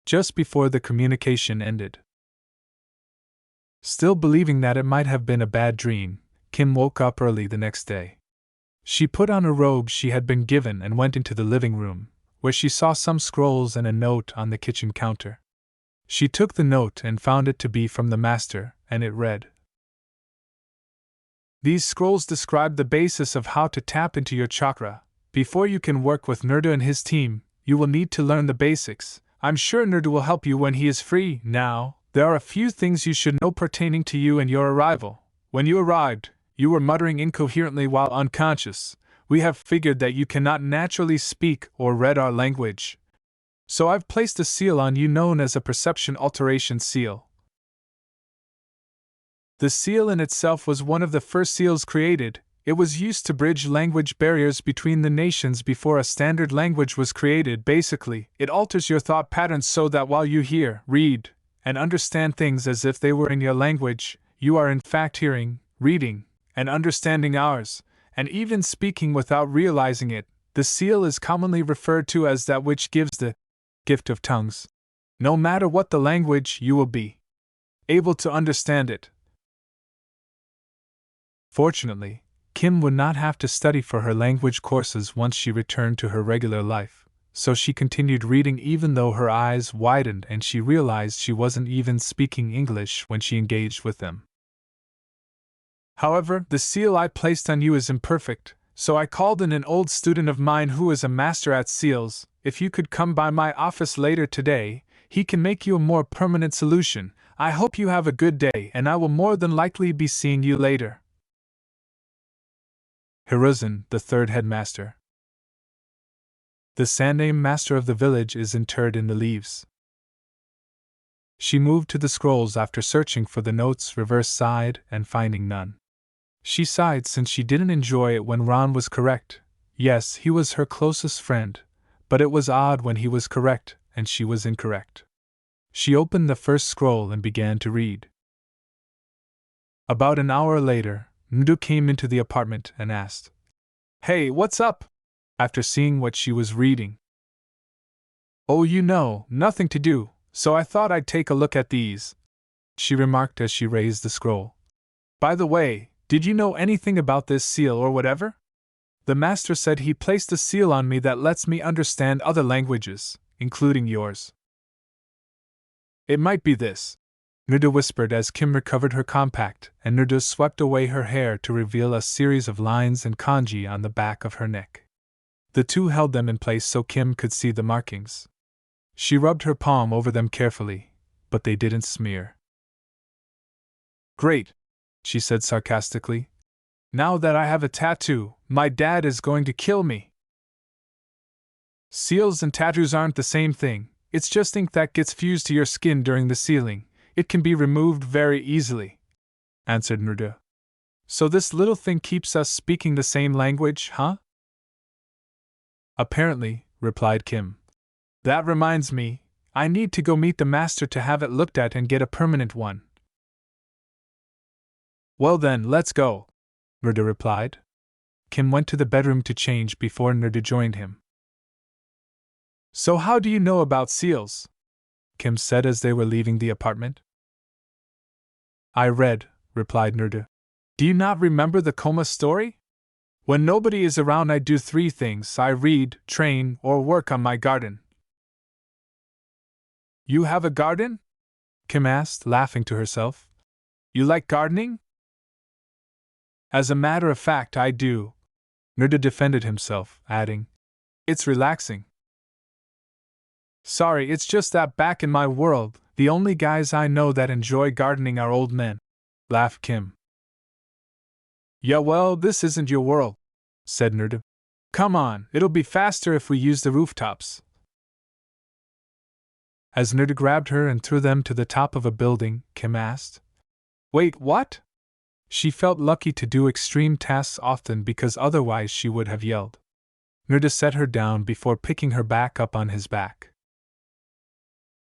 Just before the communication ended. Still believing that it might have been a bad dream, Kim woke up early the next day. She put on a robe she had been given and went into the living room, where she saw some scrolls and a note on the kitchen counter. She took the note and found it to be from the master, and it read, "These scrolls describe the basis of how to tap into your chakra. Before you can work with Naruto and his team, you will need to learn the basics. I'm sure Naruto will help you when he is free. Now, there are a few things you should know pertaining to you and your arrival. When you arrived, you were muttering incoherently while unconscious. We have figured that you cannot naturally speak or read our language. So I've placed a seal on you known as a perception alteration seal. The seal in itself was one of the first seals created. It was used to bridge language barriers between the nations before a standard language was created. Basically, it alters your thought patterns so that while you hear, read, and understand things as if they were in your language, you are in fact hearing, reading, and understanding ours, and even speaking without realizing it. The seal is commonly referred to as that which gives the gift of tongues. No matter what the language, you will be able to understand it. Fortunately, Kim would not have to study for her language courses once she returned to her regular life, so she continued reading even though her eyes widened and she realized she wasn't even speaking English when she engaged with them. However, the seal I placed on you is imperfect, so I called in an old student of mine who is a master at seals. If you could come by my office later today, he can make you a more permanent solution. I hope you have a good day, and I will more than likely be seeing you later. Hiruzen, the third headmaster. The Sandaime master of the village is interred in the leaves. She moved to the scrolls after searching for the note's reverse side and finding none. She sighed since she didn't enjoy it when Ron was correct. Yes, he was her closest friend, but it was odd when he was correct and she was incorrect. She opened the first scroll and began to read. About an hour later, Naruto came into the apartment and asked, "Hey, what's up?" after seeing what she was reading. "Oh, nothing to do, so I thought I'd take a look at these," she remarked as she raised the scroll. "By the way, did you know anything about this seal or whatever? The master said he placed a seal on me that lets me understand other languages, including yours." "It might be this," Naruto whispered as Kim recovered her compact, and Naruto swept away her hair to reveal a series of lines and kanji on the back of her neck. The two held them in place so Kim could see the markings. She rubbed her palm over them carefully, but they didn't smear. "Great," she said sarcastically. "Now that I have a tattoo, my dad is going to kill me." "Seals and tattoos aren't the same thing, it's just ink that gets fused to your skin during the sealing. It can be removed very easily," answered Naruto. "So this little thing keeps us speaking the same language, huh?" "Apparently," replied Kim. "That reminds me, I need to go meet the master to have it looked at and get a permanent one." "Well then, let's go," Naruto replied. Kim went to the bedroom to change before Naruto joined him. "So how do you know about seals?" Kim said as they were leaving the apartment. "I read," replied Naruto. "Do you not remember the coma story? When nobody is around, I do 3 things: I read, train, or work on my garden." "You have a garden?" Kim asked, laughing to herself. "You like gardening?" As a matter of fact, I do. Nerda defended himself, adding, It's relaxing. Sorry, it's just that back in my world, the only guys I know that enjoy gardening are old men, laughed Kim. Yeah, well, this isn't your world, said Nerda. Come on, it'll be faster if we use the rooftops. As Nerda grabbed her and threw them to the top of a building, Kim asked, Wait, what? She felt lucky to do extreme tasks often because otherwise she would have yelled. Nerda set her down before picking her back up on his back.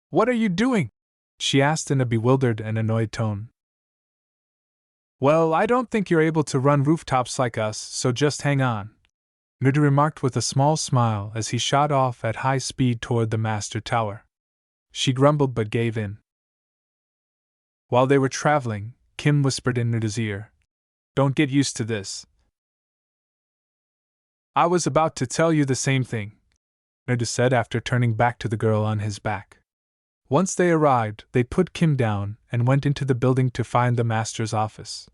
What are you doing? She asked in a bewildered and annoyed tone. Well, I don't think you're able to run rooftops like us, so just hang on, Nerda remarked with a small smile as he shot off at high speed toward the master tower. She grumbled but gave in. While they were traveling, Kim whispered in Nerda's ear, Don't get used to this. I was about to tell you the same thing, Nerda said after turning back to the girl on his back. Once they arrived, they put Kim down and went into the building to find the master's office.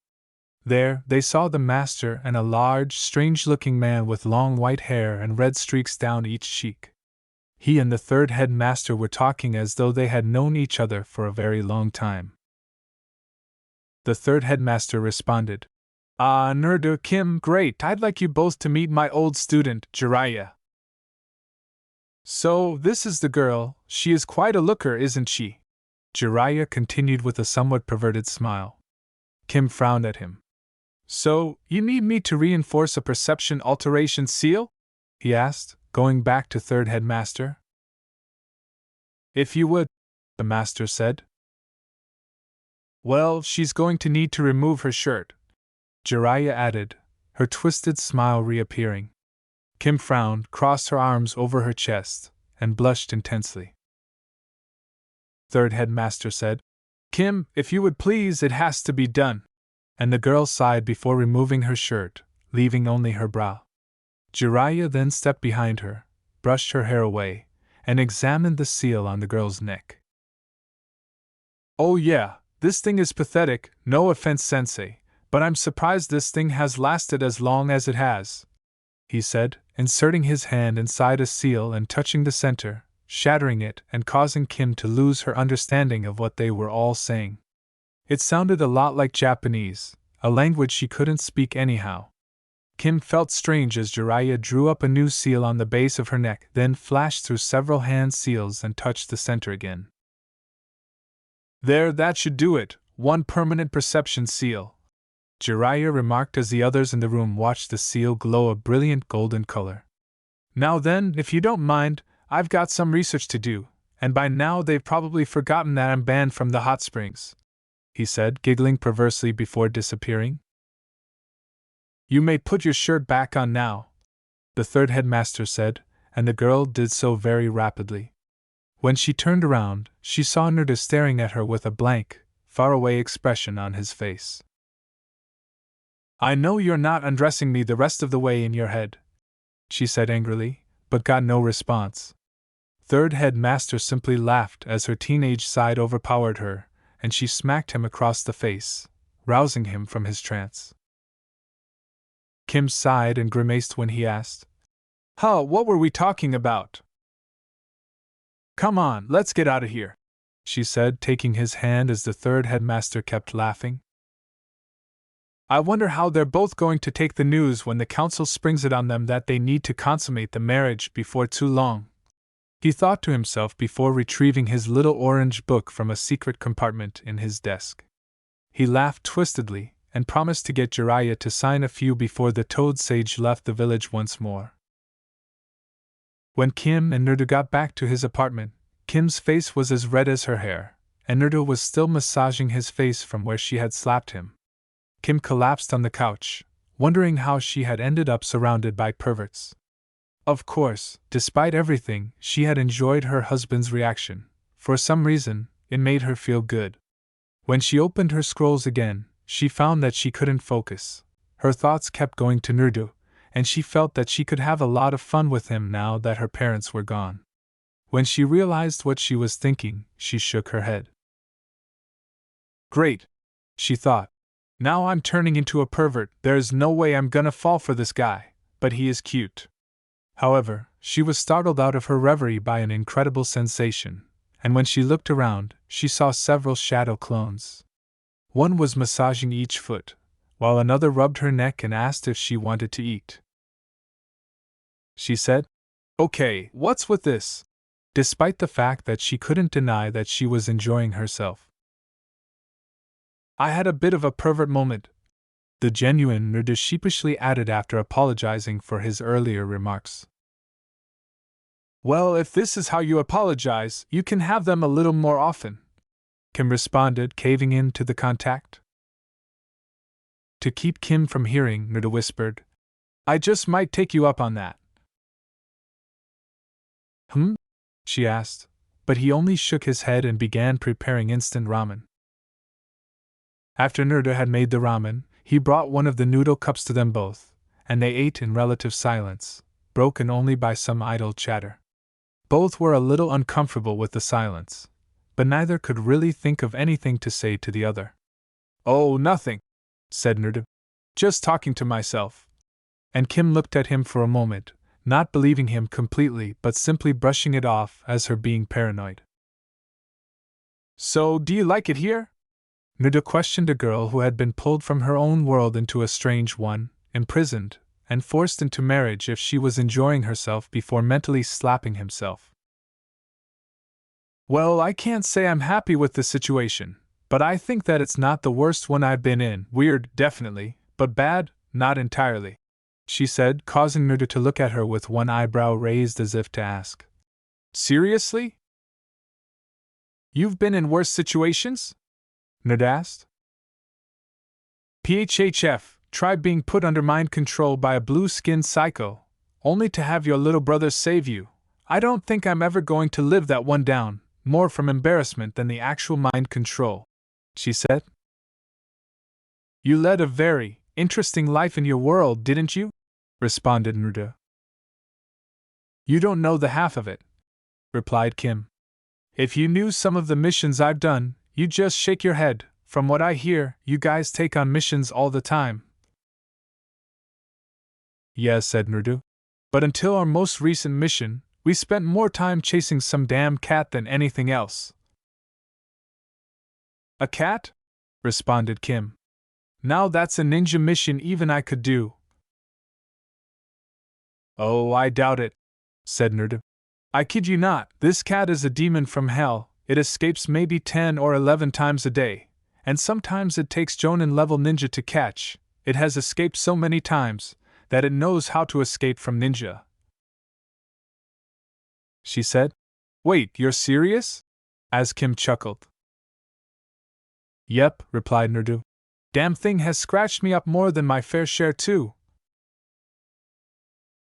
There, they saw the master and a large, strange-looking man with long white hair and red streaks down each cheek. He and the third headmaster were talking as though they had known each other for a very long time. The third headmaster responded, Nerda, Kim, great, I'd like you both to meet my old student, Jiraiya. So, this is the girl, she is quite a looker, isn't she? Jiraiya continued with a somewhat perverted smile. Kim frowned at him. So, you need me to reinforce a perception alteration seal? He asked, going back to third headmaster. If you would, the master said. Well, she's going to need to remove her shirt, Jiraiya added, her twisted smile reappearing. Kim frowned, crossed her arms over her chest, and blushed intensely. Third headmaster said, Kim, if you would please, it has to be done. And the girl sighed before removing her shirt, leaving only her bra. Jiraiya then stepped behind her, brushed her hair away, and examined the seal on the girl's neck. Oh yeah, this thing is pathetic, no offense sensei, but I'm surprised this thing has lasted as long as it has, he said, inserting his hand inside a seal and touching the center, shattering it and causing Kim to lose her understanding of what they were all saying. It sounded a lot like Japanese, a language she couldn't speak anyhow. Kim felt strange as Jiraiya drew up a new seal on the base of her neck, then flashed through several hand seals and touched the center again. There, that should do it, one permanent perception seal, Jiraiya remarked as the others in the room watched the seal glow a brilliant golden color. Now then, if you don't mind, I've got some research to do, and by now they've probably forgotten that I'm banned from the hot springs, he said, giggling perversely before disappearing. You may put your shirt back on now, the third headmaster said, and the girl did so very rapidly. When she turned around, she saw Nerda staring at her with a blank, faraway expression on his face. I know you're not undressing me the rest of the way in your head, she said angrily, but got no response. Third headmaster simply laughed as her teenage side overpowered her, and she smacked him across the face, rousing him from his trance. Kim sighed and grimaced when he asked, what were we talking about? Come on, let's get out of here, she said, taking his hand as the third headmaster kept laughing. I wonder how they're both going to take the news when the council springs it on them that they need to consummate the marriage before too long, he thought to himself before retrieving his little orange book from a secret compartment in his desk. He laughed twistedly and promised to get Jiraiya to sign a few before the Toad Sage left the village once more. When Kim and Nerda got back to his apartment, Kim's face was as red as her hair, and Nerda was still massaging his face from where she had slapped him. Kim collapsed on the couch, wondering how she had ended up surrounded by perverts. Of course, despite everything, she had enjoyed her husband's reaction. For some reason, it made her feel good. When she opened her scrolls again, she found that she couldn't focus. Her thoughts kept going to Nerdu, and she felt that she could have a lot of fun with him now that her parents were gone. When she realized what she was thinking, she shook her head. Great, she thought. Now I'm turning into a pervert. There's no way I'm gonna fall for this guy, but he is cute. However, she was startled out of her reverie by an incredible sensation, and when she looked around, she saw several shadow clones. One was massaging each foot, while another rubbed her neck and asked if she wanted to eat. She said, "Okay, what's with this?" despite the fact that she couldn't deny that she was enjoying herself. "I had a bit of a pervert moment," the genuine Nerda sheepishly added after apologizing for his earlier remarks. "Well, if this is how you apologize, you can have them a little more often," Kim responded, caving in to the contact. To keep Kim from hearing, Nerda whispered, "I just might take you up on that." She asked, but he only shook his head and began preparing instant ramen. After Nerda had made the ramen, he brought one of the noodle cups to them both, and they ate in relative silence, broken only by some idle chatter. Both were a little uncomfortable with the silence, but neither could really think of anything to say to the other. "Oh, nothing," said Nerda. "Just talking to myself." And Kim looked at him for a moment, not believing him completely but simply brushing it off as her being paranoid. "So, do you like it here?" Nerda questioned a girl who had been pulled from her own world into a strange one, imprisoned, and forced into marriage if she was enjoying herself before mentally slapping himself. "Well, I can't say I'm happy with the situation, but I think that it's not the worst one I've been in. Weird, definitely, but bad, not entirely," she said, causing Nerda to look at her with one eyebrow raised as if to ask, "Seriously? You've been in worse situations?" Nerda asked. "PHHF, try being put under mind control by a blue-skinned psycho, only to have your little brother save you. I don't think I'm ever going to live that one down, more from embarrassment than the actual mind control," she said. "You led a very interesting life in your world, didn't you?" responded Nerda. "You don't know the half of it," replied Kim. "If you knew some of the missions I've done, you'd just shake your head. From what I hear, you guys take on missions all the time." "Yes," said Nerdu. "But until our most recent mission, we spent more time chasing some damn cat than anything else." "A cat?" responded Kim. "Now that's a ninja mission even I could do." "Oh, I doubt it," said Nerdu. "I kid you not, this cat is a demon from hell. It escapes maybe 10 or 11 times a day, and sometimes it takes Jonin-level ninja to catch. It has escaped so many times that it knows how to escape from ninja," she said. "Wait, you're serious?" as Kim chuckled. "Yep," replied Nerdu. "Damn thing has scratched me up more than my fair share too."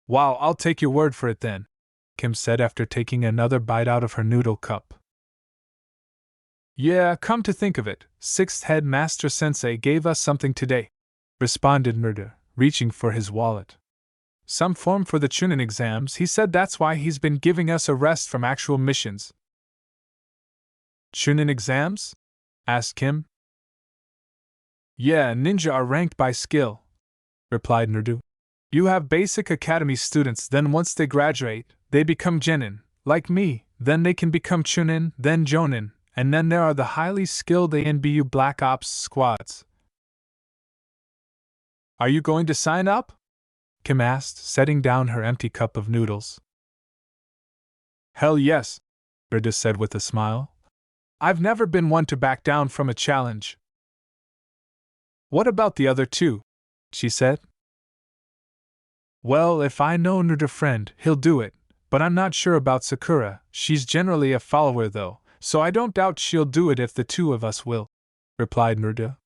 "Wow, I'll take your word for it then," Kim said after taking another bite out of her noodle cup. "Yeah, come to think of it, Sixth Head Master Sensei gave us something today," responded Nerdu, reaching for his wallet. "Some form for the Chunin exams. He said that's why he's been giving us a rest from actual missions." "Chunin exams?" asked Kim. "Yeah, ninja are ranked by skill," replied Nerdu. "You have basic academy students, then once they graduate, they become genin, like me, then they can become Chunin, then Jonin, and then there are the highly skilled ANBU Black Ops squads." "Are you going to sign up?" Kim asked, setting down her empty cup of noodles. "Hell yes," Nerdu said with a smile. "I've never been one to back down from a challenge." "What about the other two?" she said. "Well, if I know Nerdu friend, he'll do it, but I'm not sure about Sakura. She's generally a follower though, so I don't doubt she'll do it if the two of us will," replied Nerdu.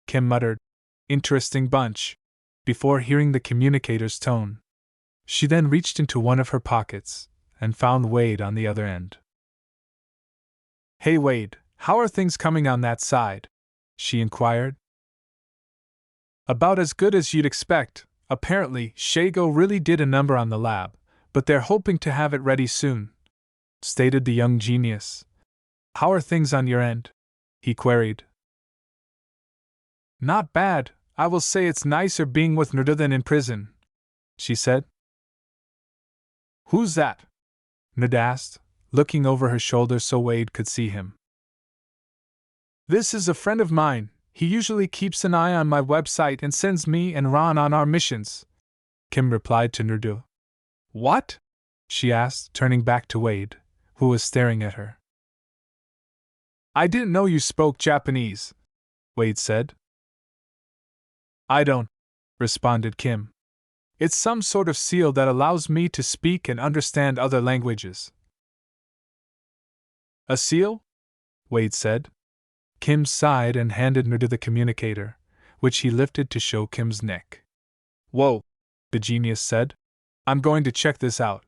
Kim muttered, "Interesting bunch," before hearing the communicator's tone. She then reached into one of her pockets and found Wade on the other end. "Hey Wade, how are things coming on that side?" she inquired. "About as good as you'd expect. Apparently, Shago really did a number on the lab, but they're hoping to have it ready soon," stated the young genius. "How are things on your end?" he queried. Not bad, I will say it's nicer being with Naruto than in prison, she said. Who's that? Naruto asked, looking over her shoulder so Wade could see him. This is a friend of mine. He usually keeps an eye on my website and sends me and Ron on our missions, Kim replied to Naruto. What? She asked, turning back to Wade, who was staring at her. I didn't know you spoke Japanese, Wade said. I don't, responded Kim. It's some sort of seal that allows me to speak and understand other languages. A seal? Wade said. Kim sighed and handed Naruto the communicator, which he lifted to show Kim's neck. Whoa, the genius said. I'm going to check this out.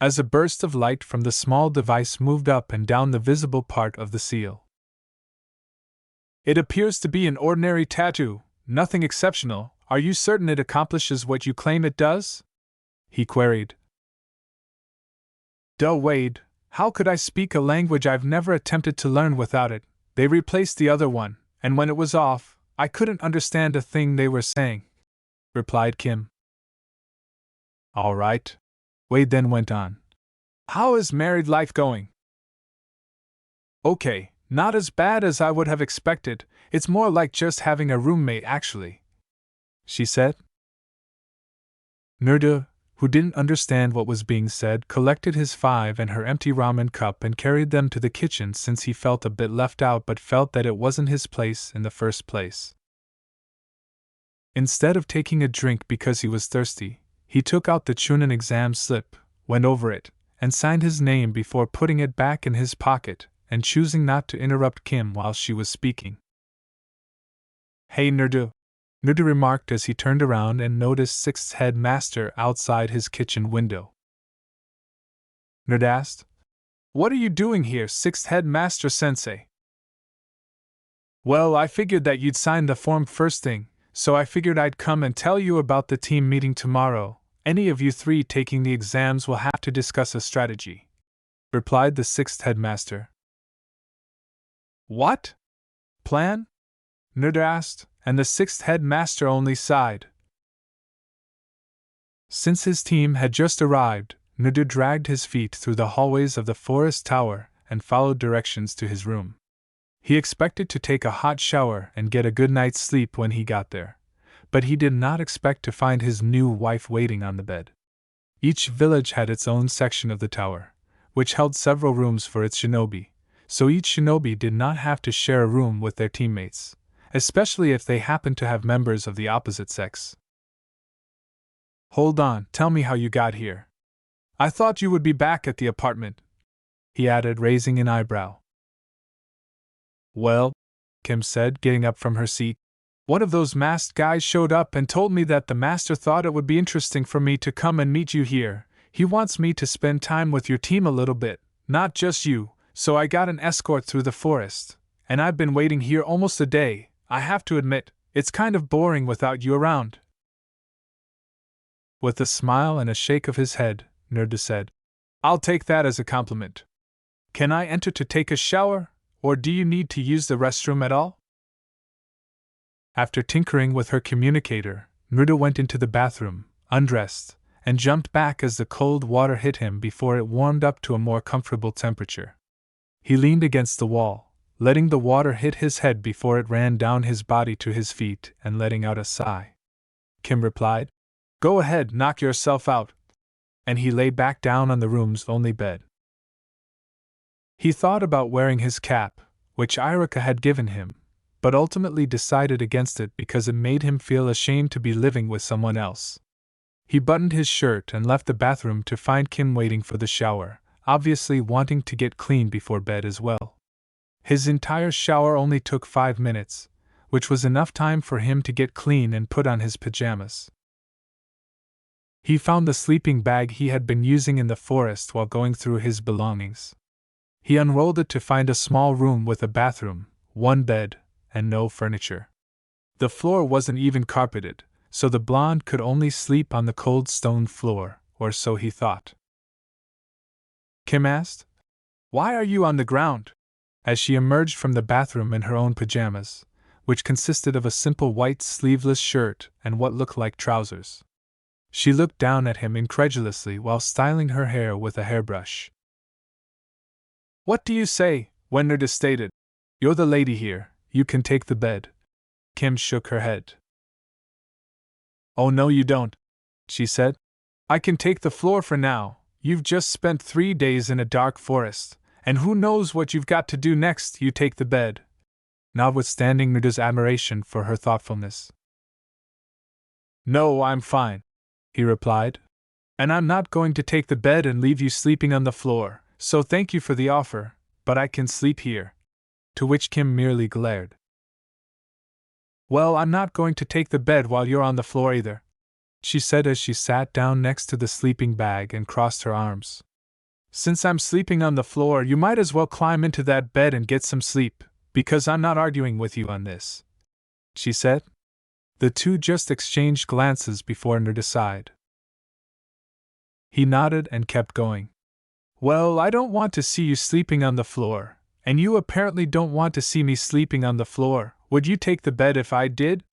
As a burst of light from the small device moved up and down the visible part of the seal. It appears to be an ordinary tattoo, nothing exceptional. Are you certain it accomplishes what you claim it does? He queried. Duh, Wade, how could I speak a language I've never attempted to learn without it? They replaced the other one, and when it was off, I couldn't understand a thing they were saying, replied Kim. All right. Wade then went on. How is married life going? Okay, not as bad as I would have expected. It's more like just having a roommate, actually, she said. Naruto, who didn't understand what was being said, collected his 5 and her empty ramen cup and carried them to the kitchen since he felt a bit left out but felt that it wasn't his place in the first place. Instead of taking a drink because he was thirsty, he took out the Chunin exam slip, went over it, and signed his name before putting it back in his pocket and choosing not to interrupt Kim while she was speaking. Hey Naruto, Naruto remarked as he turned around and noticed Sixth Headmaster outside his kitchen window. Naruto asked, What are you doing here, Sixth Headmaster Sensei? Well, I figured that you'd sign the form first thing, so I figured I'd come and tell you about the team meeting tomorrow. Any of you 3 taking the exams will have to discuss a strategy, replied the 6th headmaster. What? Plan? Naruto asked, and the 6th headmaster only sighed. Since his team had just arrived, Naruto dragged his feet through the hallways of the forest tower and followed directions to his room. He expected to take a hot shower and get a good night's sleep when he got there, but he did not expect to find his new wife waiting on the bed. Each village had its own section of the tower, which held several rooms for its shinobi, so each shinobi did not have to share a room with their teammates, especially if they happened to have members of the opposite sex. Hold on, tell me how you got here. I thought you would be back at the apartment, he added, raising an eyebrow. Well, Kim said, getting up from her seat, one of those masked guys showed up and told me that the master thought it would be interesting for me to come and meet you here. He wants me to spend time with your team a little bit, not just you, so I got an escort through the forest, and I've been waiting here almost a day. I have to admit, it's kind of boring without you around. With a smile and a shake of his head, Naruto said, I'll take that as a compliment. Can I enter to take a shower, or do you need to use the restroom at all? After tinkering with her communicator, Naruto went into the bathroom, undressed, and jumped back as the cold water hit him before it warmed up to a more comfortable temperature. He leaned against the wall, letting the water hit his head before it ran down his body to his feet and letting out a sigh. Kim replied, Go ahead, knock yourself out. And he lay back down on the room's only bed. He thought about wearing his cap, which Irika had given him, but ultimately decided against it because it made him feel ashamed to be living with someone else. He buttoned his shirt and left the bathroom to find Kim waiting for the shower, obviously wanting to get clean before bed as well. His entire shower only took 5 minutes, which was enough time for him to get clean and put on his pajamas. He found the sleeping bag he had been using in the forest while going through his belongings. He unrolled it to find a small room with a bathroom, 1 bed, and no furniture. The floor wasn't even carpeted, so the blonde could only sleep on the cold stone floor, or so he thought. Kim asked, Why are you on the ground? As she emerged from the bathroom in her own pajamas, which consisted of a simple white sleeveless shirt and what looked like trousers. She looked down at him incredulously while styling her hair with a hairbrush. "What do you say?" Naruto stated. "You're the lady here, you can take the bed." Kim shook her head. "Oh no you don't," she said. "I can take the floor for now. You've just spent 3 days in a dark forest, and who knows what you've got to do next. You take the bed." Notwithstanding Naruto's admiration for her thoughtfulness. "No, I'm fine," he replied. "And I'm not going to take the bed and leave you sleeping on the floor, so thank you for the offer, but I can sleep here." To which Kim merely glared. "Well, I'm not going to take the bed while you're on the floor either," she said as she sat down next to the sleeping bag and crossed her arms. "Since I'm sleeping on the floor, you might as well climb into that bed and get some sleep, because I'm not arguing with you on this," she said. The two just exchanged glances before Naruto sighed. He nodded and kept going. "Well, I don't want to see you sleeping on the floor, and you apparently don't want to see me sleeping on the floor. Would you take the bed if I did?"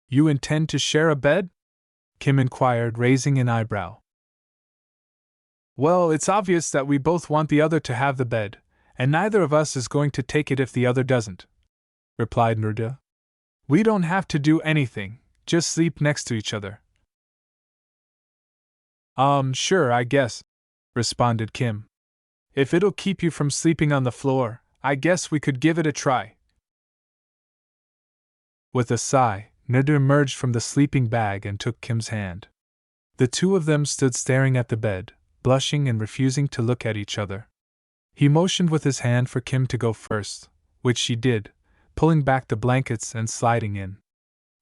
"You intend to share a bed?" Kim inquired, raising an eyebrow. "Well, it's obvious that we both want the other to have the bed, and neither of us is going to take it if the other doesn't," replied Naruto. "We don't have to do anything, just sleep next to each other." Sure, I guess," responded Kim. "If it'll keep you from sleeping on the floor, I guess we could give it a try." With a sigh, Naruto emerged from the sleeping bag and took Kim's hand. The two of them stood staring at the bed, blushing and refusing to look at each other. He motioned with his hand for Kim to go first, which she did, pulling back the blankets and sliding in.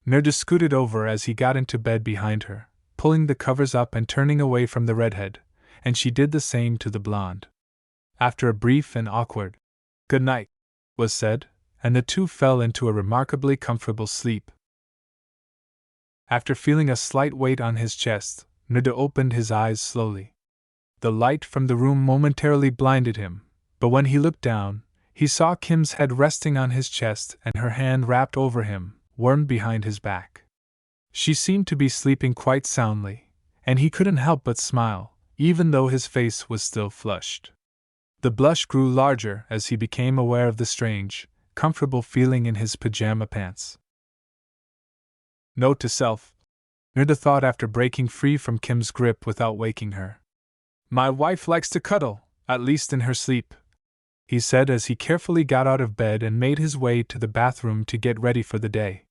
Naruto scooted over as he got into bed behind her, pulling the covers up and turning away from the redhead, and she did the same to the blonde. After a brief and awkward "good night" was said, and the two fell into a remarkably comfortable sleep. After feeling a slight weight on his chest, Naruto opened his eyes slowly. The light from the room momentarily blinded him, but when he looked down, he saw Kim's head resting on his chest and her hand wrapped over him, warmed behind his back. She seemed to be sleeping quite soundly, and he couldn't help but smile, even though his face was still flushed. The blush grew larger as he became aware of the strange, comfortable feeling in his pajama pants. Note to self, Naruto thought after breaking free from Kim's grip without waking her. "My wife likes to cuddle, at least in her sleep," he said as he carefully got out of bed and made his way to the bathroom to get ready for the day.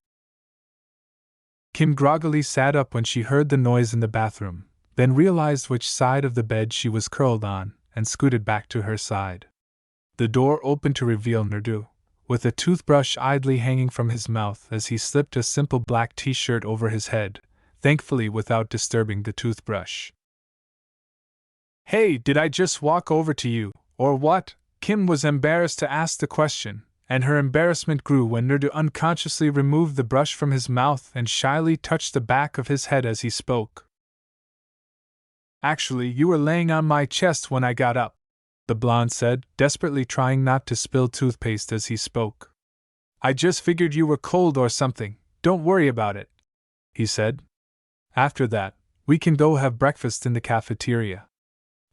Kim groggily sat up when she heard the noise in the bathroom, then realized which side of the bed she was curled on, and scooted back to her side. The door opened to reveal Naruto, with a toothbrush idly hanging from his mouth as he slipped a simple black t-shirt over his head, thankfully without disturbing the toothbrush. "Hey, did I just walk over to you, or what?" Kim was embarrassed to ask the question, and her embarrassment grew when Naruto unconsciously removed the brush from his mouth and shyly touched the back of his head as he spoke. "Actually, you were laying on my chest when I got up," the blonde said, desperately trying not to spill toothpaste as he spoke. "I just figured you were cold or something. Don't worry about it," he said. "After that, we can go have breakfast in the cafeteria."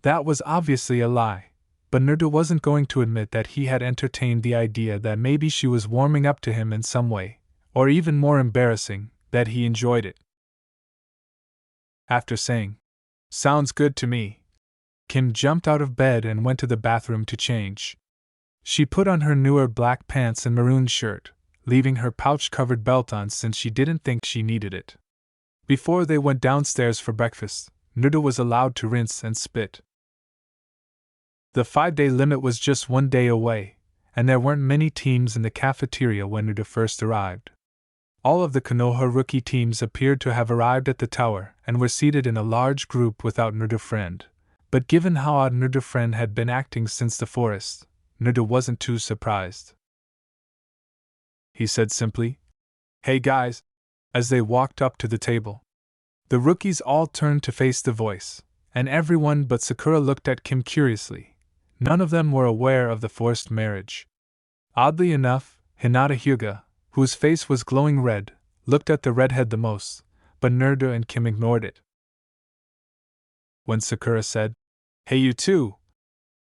That was obviously a lie, but Naruto wasn't going to admit that he had entertained the idea that maybe she was warming up to him in some way, or even more embarrassing, that he enjoyed it. After saying, "Sounds good to me," Kim jumped out of bed and went to the bathroom to change. She put on her newer black pants and maroon shirt, leaving her pouch-covered belt on since she didn't think she needed it. Before they went downstairs for breakfast, Naruto was allowed to rinse and spit. The 5-day limit was just 1 day away, and there weren't many teams in the cafeteria when Naruto first arrived. All of the Konoha rookie teams appeared to have arrived at the tower and were seated in a large group without Naruto friend, but given how odd Naruto friend had been acting since the forest, Naruto wasn't too surprised. He said simply, "Hey guys," as they walked up to the table. The rookies all turned to face the voice, and everyone but Sakura looked at Kim curiously. None of them were aware of the forced marriage. Oddly enough, Hinata Hyuga, whose face was glowing red, looked at the redhead the most, but Naruto and Kim ignored it. When Sakura said, "Hey you two,"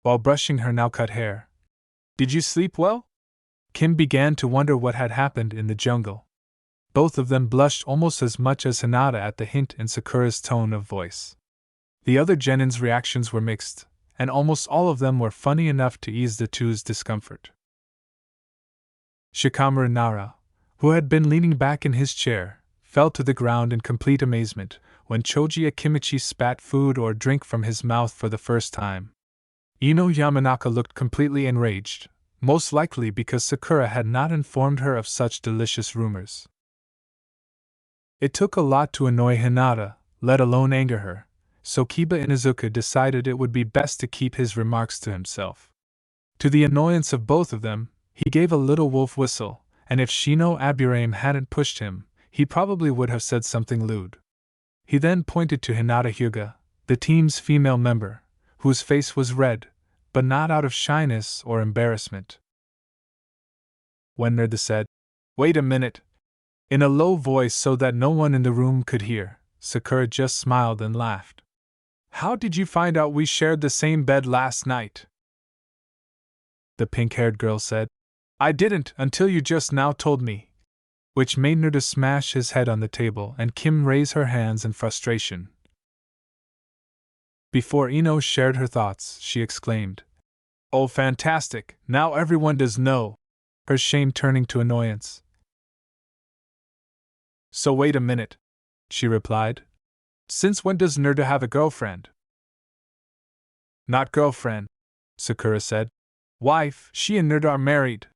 while brushing her now cut hair, "did you sleep well?" Kim began to wonder what had happened in the jungle. Both of them blushed almost as much as Hinata at the hint in Sakura's tone of voice. The other genins' reactions were mixed, and almost all of them were funny enough to ease the two's discomfort. Shikamaru Nara, who had been leaning back in his chair, fell to the ground in complete amazement when Choji Akimichi spat food or drink from his mouth for the first time. Ino Yamanaka looked completely enraged, most likely because Sakura had not informed her of such delicious rumors. It took a lot to annoy Hinata, let alone anger her, so Kiba Inuzuka decided it would be best to keep his remarks to himself. To the annoyance of both of them, he gave a little wolf whistle, and if Shino Aburame hadn't pushed him, he probably would have said something lewd. He then pointed to Hinata Hyuga, the team's female member, whose face was red, but not out of shyness or embarrassment. When Naruto said, "Wait a minute," in a low voice so that no one in the room could hear, Sakura just smiled and laughed. "How did you find out we shared the same bed last night?" The pink-haired girl said. "I didn't until you just now told me," which made Naruto smash his head on the table and Kim raise her hands in frustration. Before Ino shared her thoughts, she exclaimed, "Oh, fantastic, now everyone does know," her shame turning to annoyance. "So wait a minute," she replied. "Since when does Naruto have a girlfriend?" "Not girlfriend," Sakura said. "Wife, she and Naruto are married."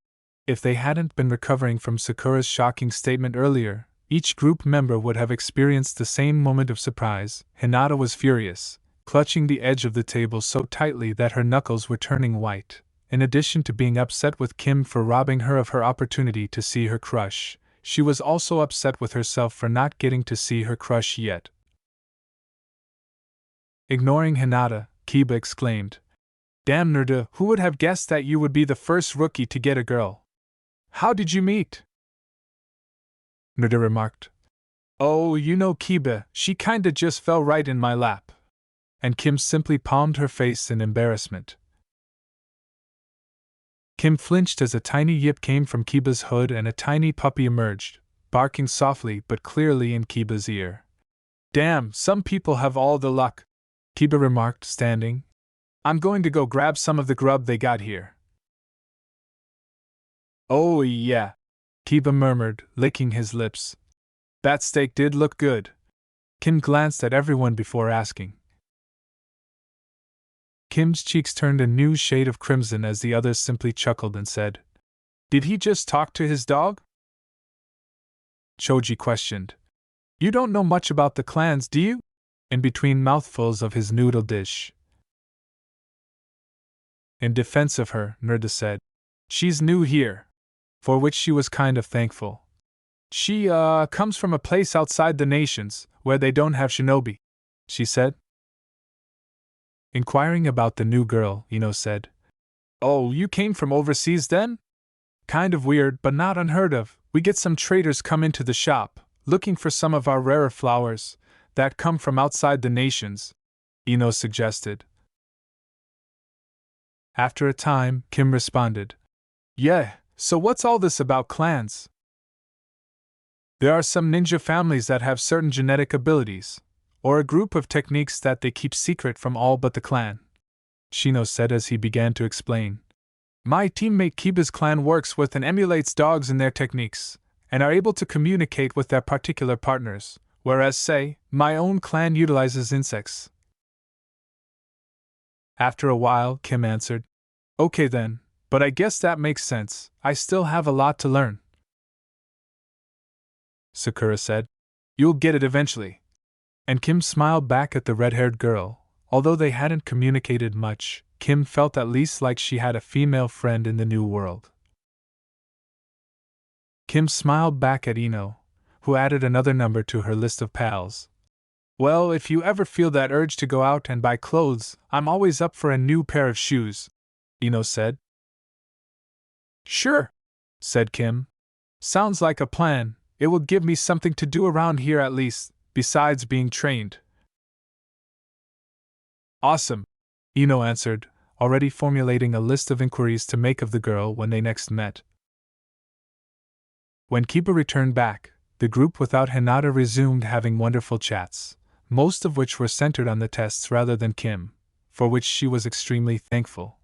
If they hadn't been recovering from Sakura's shocking statement earlier, each group member would have experienced the same moment of surprise. Hinata was furious, clutching the edge of the table so tightly that her knuckles were turning white. In addition to being upset with Kim for robbing her of her opportunity to see her crush, she was also upset with herself for not getting to see her crush yet. Ignoring Hinata, Kiba exclaimed, "Damn Naruto, who would have guessed that you would be the first rookie to get a girl? How did you meet?" Naruto remarked, "Oh, you know Kiba, she kinda just fell right in my lap." And Kim simply palmed her face in embarrassment. Kim flinched as a tiny yip came from Kiba's hood and a tiny puppy emerged, barking softly but clearly in Kiba's ear. "Damn, some people have all the luck," Kiba remarked, standing. "I'm going to go grab some of the grub they got here." "Oh yeah," Kiba murmured, licking his lips. "That steak did look good." Kim glanced at everyone before asking. Kim's cheeks turned a new shade of crimson as the others simply chuckled and said, "Did he just talk to his dog?" Choji questioned. "You don't know much about the clans, do you?" in between mouthfuls of his noodle dish. In defense of her, Naruto said, "She's new here," for which she was kind of thankful. "She, comes from a place outside the nations, where they don't have shinobi," she said. Inquiring about the new girl, Ino said, "Oh, you came from overseas then? Kind of weird, but not unheard of. We get some traders come into the shop, looking for some of our rarer flowers, that come from outside the nations," Ino suggested. After a time, Kim responded, "Yeah, so what's all this about clans?" "There are some ninja families that have certain genetic abilities, or a group of techniques that they keep secret from all but the clan," Shino said as he began to explain. "My teammate Kiba's clan works with and emulates dogs in their techniques, and are able to communicate with their particular partners, whereas, say, my own clan utilizes insects." After a while, Kim answered, "Okay then, but I guess that makes sense. I still have a lot to learn." Sakura said, "You'll get it eventually." And Kim smiled back at the red-haired girl. Although they hadn't communicated much, Kim felt at least like she had a female friend in the new world. Kim smiled back at Ino, who added another number to her list of pals. "Well, if you ever feel that urge to go out and buy clothes, I'm always up for a new pair of shoes," Ino said. "Sure," said Kim. Sounds like a plan. It will give me something to do around here at least, besides being trained. Awesome, Ino answered, already formulating a list of inquiries to make of the girl when they next met. When Kiba returned back, the group without Hinata resumed having wonderful chats, most of which were centered on the tests rather than Kim, for which she was extremely thankful.